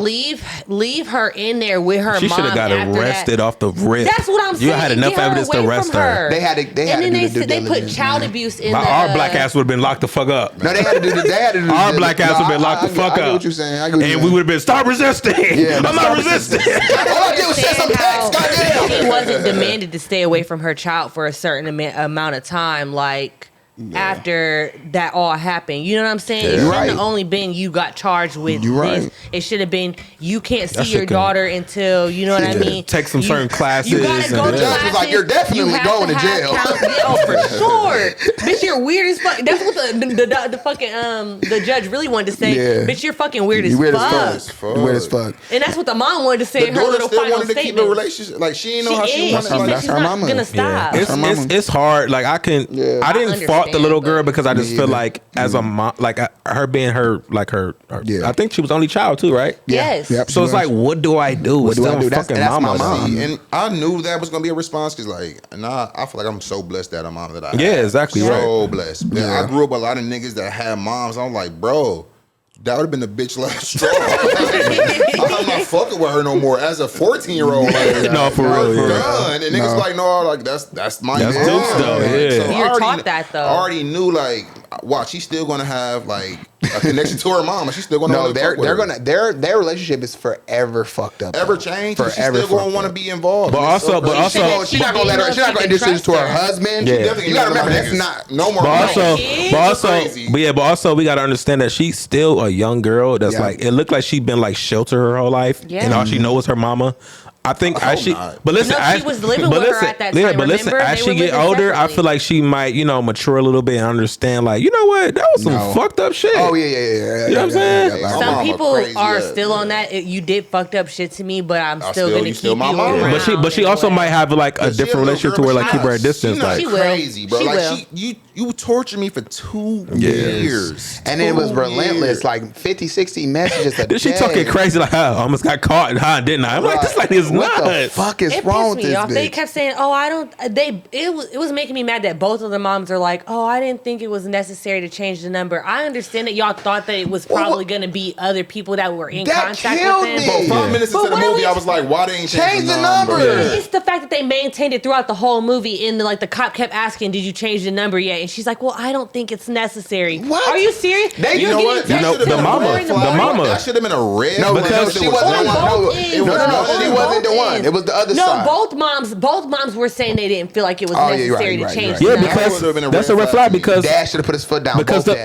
leave her in there with her She mom? should have got arrested off the rip. That's what I'm saying. You had enough Get her evidence to away arrest from her. They had to. And then they put diligence, child man. abuse in Our black ass would have been locked the fuck up. No, they had to do. They had to do. Our black ass would have been locked the fuck I get up. what you're saying. I get what you're And saying. we would have been stop resisting. Yeah, I'm not resisting. All I did was send some text. Goddamn. She wasn't demanded to stay away from her child for a certain amount of time, like after that all happened. You know what I'm saying? It shouldn't have only been you got charged with this. It should have been you can't see your daughter until, you know what I mean? Take some certain classes. You gotta go to the judge was like, "You're definitely going to jail." Oh, for sure. Bitch, you're weird as fuck. That's what the fucking the judge really wanted to say. Yeah. Bitch, you're fucking weird as Weird fuck. as fuck. Weird as fuck. And that's what the mom wanted to say The in her daughter little still final wanted to keep statement. the relationship. Like she didn't know how she wanted. She That's she's her not mama. gonna stop. It's hard. Like I didn't fault the little girl because I just feel like as a mom, like her being her Yeah. I think she was only child too, right? Yes. Yep, So it's like, what do I do? What do I Still do? fucking That's my mama. mom. And I knew that was gonna be a response because, like, I feel like I'm so blessed that a mom that I have. Yeah, exactly, So right. blessed. Yeah. I grew up with a lot of niggas that had moms. I'm like, bro, that would have been the bitch last straw. I'm not fucking with her no more. As a 14-year-old, like, No, for real, yeah. done. And niggas like, no, like that's my That's mom. Duke's though, Like, yeah. so I You're already taught that, though. I already knew, like, watch, she's still gonna have like a connection to her mom, and she's still gonna No, really they're fuck with her. gonna their relationship is forever fucked up. ever though. change. She's Forever still gonna fucked want to up. be involved. But And it's also- so crazy. but also- She's not gonna let her. She's not gonna introduce to her husband. Yeah. Definitely You gotta not remember my that's niggas. not no more. But also, Crazy. but also, we gotta understand that she's still a young girl. That's Yeah. like it looked like she's been like sheltered her whole life, Yeah. and all she knows is her mama. I think I as hope she, not. but listen, No, as, she was living but with her listen, at that yeah, time, but listen, remember? as They she were get living older, I separately. feel like she might, mature a little bit and understand, like, you know what, that was some No. fucking up shit. Oh yeah. You know what I'm saying? My Some mama people crazy are as- still on that. You did fucked up shit to me, but I'm still still- gonna you keep still you my mama. around. But she in a also way. might have like a But she different relationship to little where girl, like but keep her at she distance. not Like, She will. crazy, bro. She Like will. you tortured me for 2 years. And it was 2 relentless, years. like 50, 60 messages a then she day. talking crazy like, I almost got caught, didn't I? I'm like, this lady is What the nuts. fuck is It wrong pissed with me this off. They bitch? kept saying, "Oh, I don't." It was making me mad that both of the moms are like, "Oh, I didn't think it was necessary to change the number." I understand that y'all thought that it was probably going to be other people that were in That contact killed with him. me. Bro, 5 minutes But into the what are movie, we- I was like, why they ain't Change changed the number. It's the fact that they maintained it throughout the whole movie. And the cop kept asking, "Did you change the number yet?" And she's like, "Well, I don't think it's necessary." What? Are you serious? You know what? That You know, should've the been a mama- red the flag. mama- That should have been a red. No, flag. because It she was wasn't the one. one. No, ends, no, she wasn't the one. It was the other no, side. both moms were saying they didn't feel like it was Oh, yeah, you're right, necessary you're to right, change you're right. the Yeah, number. That because would've been a that's red a red flag flag to me. because Dad should have put his foot down. because both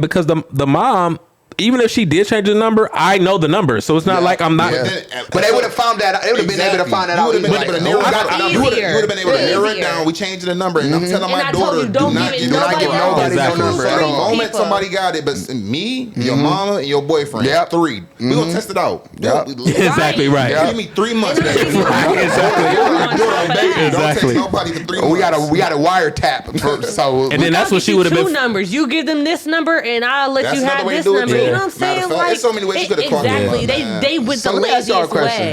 because the mom, even if she did change the number, I know the number, so it's not like I'm not. But they would have found that. They would have been able to find that out. You would have been able to narrow it down. You would have been able to narrow it Easier. down. We changed the number, and I'm telling And my I told daughter, you, don't do not give give nobody nobody no number So at the all. moment somebody got it, but me, your mama, and your boyfriend, Yep. 3, we gonna test it out. Yep. Exactly right. Give me 3 months. And baby. Exactly. Don't text Exactly. nobody for 3 months. We got a wiretap. So And then that's what she would have two been. numbers. You give them this number, and I'll let That's you another have way to this do it, number. yeah. You know what I'm Matter saying? of fact, there's so many ways you coulda caught them exactly. up, They went So the let me ask y'all a laziest question.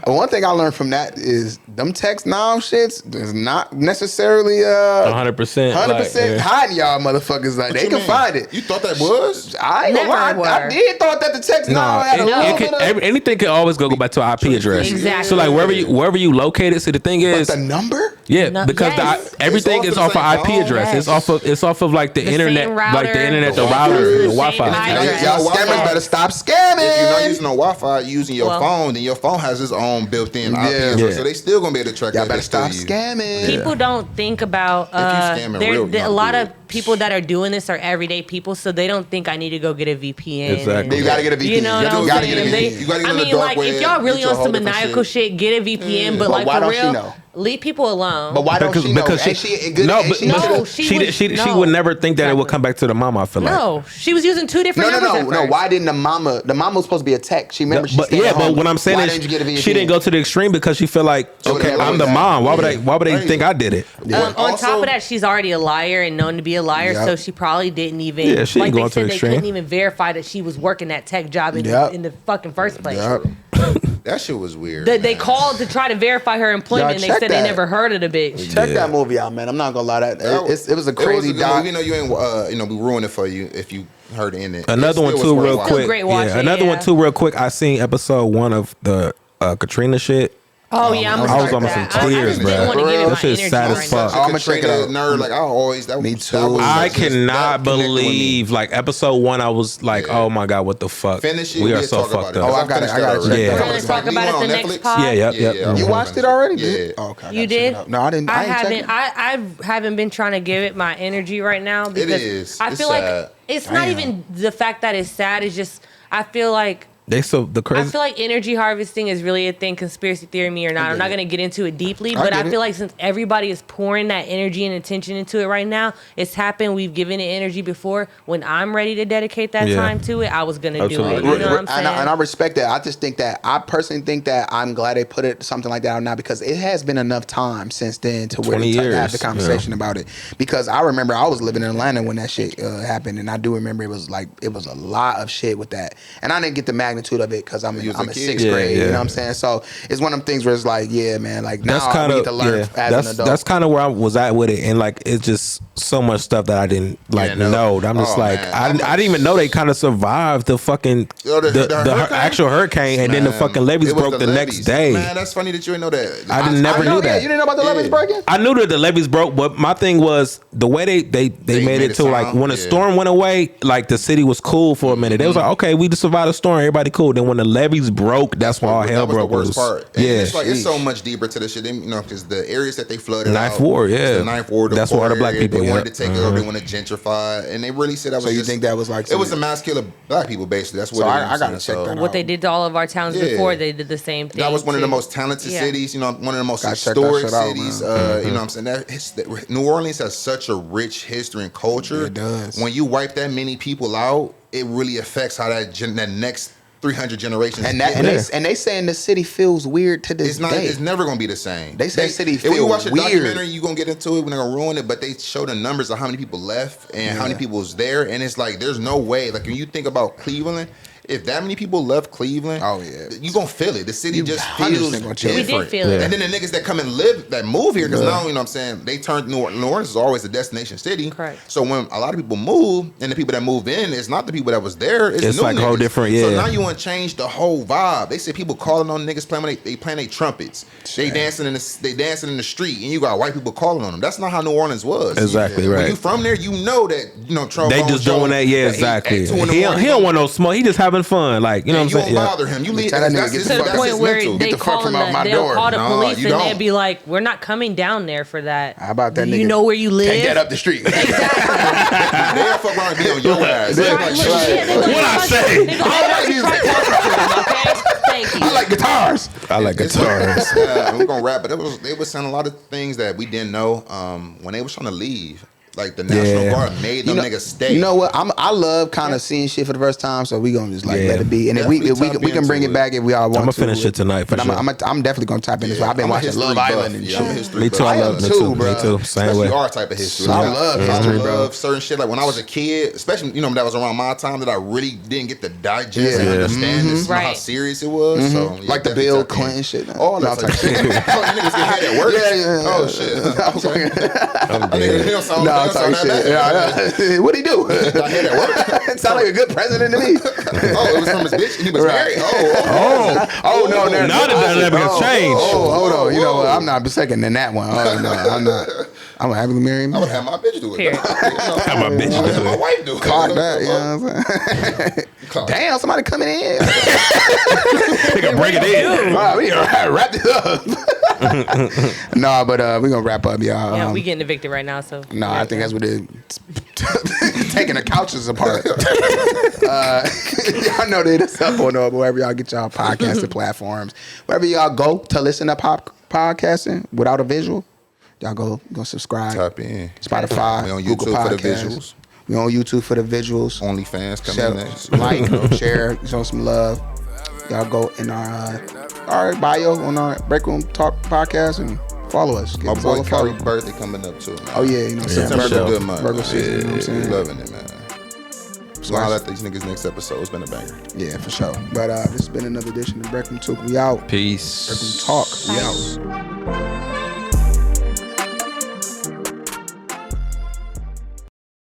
way. one thing I learned from that is them text now shits is not necessarily 100%. 100% hiding y'all motherfuckers. Like What they you can mean? find it. You thought that was? I ain't gonna lie, Never I were. did thought that the text now had a little bit of. Anything can always go back to an IP address. Exactly. So like wherever you located, see the thing But is, the number? yeah, No, because yes. everything It's is off off the of same IP phone. address. Yes. It's off of like the The internet, same like the router. internet, the The router, Wi-Fi. the The Wi-Fi. same Y'all address. scammers Wi-Fi. better stop If you're not scamming. using no Wi-Fi, you're using your Well- phone, then your phone has its own built-in IP Yeah. address, Yeah. so they still gonna be able to track Y'all that better shit to stop you. scamming. People don't think about scamming real, a not lot good. of people that are doing this are everyday people, so they don't think I need to go get a VPN. Exactly. You gotta get a VPN. You know what You I'm gotta saying? get a They- VPN. You gotta get I on the mean, dark like, web, if y'all really get on your some whole different maniacal shit. shit, get a VPN. But But like why for don't she real, know? leave people alone. But why don't she know? Because Ain't she good? no, ain't but she No, good? she would never think that it would come back to the mom. I feel like. No, she was using two different numbers at No. first. Why didn't the mama was supposed to be a tech? She remember she But stayed yeah, at home. but what I'm saying Why is didn't you get a VPN? she didn't go to the extreme because she feel like, would've okay, never I'm done the that. mom. Why would they Crazy. think I did it? on Also- top of that, she's already a liar and known to be a liar, Yep. so she probably didn't even. Yeah, she like didn't go they to said, they extreme. couldn't even verify that she was working that tech job in, Yep. in the fucking first place. Yep. That shit was weird. They called to try to verify her employment, and they said they never heard of the bitch. Check that movie out, man. I'm not gonna lie, it was a crazy doc. You know, you ain't we ruined it for you if you heard in it. Another one too, real quick. Another one too, real quick. I seen episode 1 of the Katrina shit. Oh yeah, I was almost in tears, bro. That shit's sad as fuck. I'm gonna check it out. Nerd, like I always. Me too. I cannot believe, like episode 1, I was like, oh my god, what the fuck? Finish it. We are so fucked up. Oh, I got it. We're gonna talk about it the next pod. Yeah, yep. You watched it already? Yeah. Oh, okay. You did? No, I didn't. I haven't been trying to give it my energy right now because I feel like it's not even the fact that it's sad. It's just I feel like. I feel like energy harvesting is really a thing, conspiracy theory me or not. I'm not going to get into it deeply, but I feel like since everybody is pouring that energy and attention into it right now, it's happened. We've given it energy before. When I'm ready to dedicate that time to it, I was going to do it. You know what I'm saying? And I respect that. I just think that, I personally think that I'm glad they put it something like that out now because it has been enough time since then to where we have the conversation about it. Because I remember I was living in Atlanta when that shit happened, and I do remember it was a lot of shit with that. And I didn't get the magnitude of it because I'm in 6th grade. You know what I'm saying? So it's one of them things where it's like, yeah, man, like now I need to learn as an adult. That's kind of where I was at with it, and like it's just so much stuff that I didn't know. I'm just I didn't even know they kind of survived the fucking the actual hurricane, and then the fucking levees broke the next day. Man, that's funny that you didn't know that. I never knew that. You didn't know about the levees breaking? I knew that the levees broke, but my thing was the way they made it to like when the storm went away, like the city was cool for a minute. They was like, okay, we just survived the storm, everybody cool. Then when the levees broke, that's why all hell broke. That was the worst part. And it's like it's so much deeper to this shit. Because the areas that they flooded, Ninth Ward, the Ninth Ward. That's where the black people. They wanted to take it over. They want to gentrify, and they really said that was. So you think that was like it was a mass kill of black people, basically. That's what. So I gotta check that out. What they did to all of our towns before, they did the same thing. That was one of the most talented cities. One of the most historic cities. You know what I'm saying? New Orleans has such a rich history and culture. It does. When you wipe that many people out, it really affects how that next 300 generations. And they saying the city feels weird to this day. It's never gonna be the same. They say city feels weird. If you watch a weird. documentary, you gonna get into it. We're not gonna ruin it, but they show the numbers of how many people left and how many people was there, and it's like there's no way. Like when you think about Cleveland. If that many people left Cleveland, you gonna feel it. The city just feels different. We did feel it. And then the niggas that come and move here, because now, you know what I'm saying, they turned New Orleans is always a destination city. Correct. So when a lot of people move, and the people that moved in, it's not the people that was there, it's new like niggas. whole different, So now you want to change the whole vibe. They say people calling on niggas playing their trumpets. They dancing in the street, and you got white people calling on them. That's not how New Orleans was. Exactly, right. When you from there, you know that, Trump. They just doing that, exactly. He don't want no smoke. He just having fun, like, you know. You don't bother him. You leave that nigga to the point where they call the police and they'd be like, "We're not coming down there for that." How about that nigga? You know where you live? Can't get up the street. Exactly. They'll fuck around and be on your ass. What I say? Thank you. I like guitars. We're gonna wrap, but they were saying a lot of things that we didn't know when they was trying to leave. Like the National Guard made them niggas stay. You know what? I love kind of seeing shit for the first time, so we gonna just let it be. And if we can bring it back if we all want to. I'm gonna finish it tonight. But I'm definitely gonna tap in this. I've been watching Love Island and shit. Me too. I love too, bro. Me too. Same way. Our type of history. I love history, bro. I love certain shit. Like when I was a kid, especially that was around my time that I really didn't get to digest and understand this, how serious it was. So like the Bill Clinton shit. All that type of shit. Niggas get hit at work. Oh shit. No, I'm talking shit. What'd he do? Sound like a good president to me. It was from his bitch. He was married. No. Now the dynamic has changed. Hold on. You know what? I'm not second in that one. Oh no, I'm not. I'm gonna have him marry me. I would have my bitch do it. Have my bitch do it. My wife do it. Clock that. You know what I'm saying? Damn, somebody coming in. They gonna break it in. All right, we gonna wrap this up. No, but we're gonna wrap up, y'all. Yeah, we getting evicted right now, so. No, I think that's what it is. Taking the couches apart. Y'all know that it's up on wherever y'all get y'all podcasting platforms. Wherever y'all go to listen to podcasting without a visual, y'all go subscribe. Tap in. Spotify. We on Google YouTube Podcasts. for the visuals. We on YouTube for the visuals. OnlyFans coming next. Like, share, show some love. Y'all go in our bio on our Break Room Talk podcast and follow us. My boy Kyrie's birthday coming up too, man. Oh yeah, you know what I'm saying? September's a good month. Virgo season, you know what I'm saying? Loving it, man. Smile at these niggas next episode. It's been a banger. Yeah, for sure. But this has been another edition of Breakroom Talk. We out. Peace. Breakroom Talk. We out.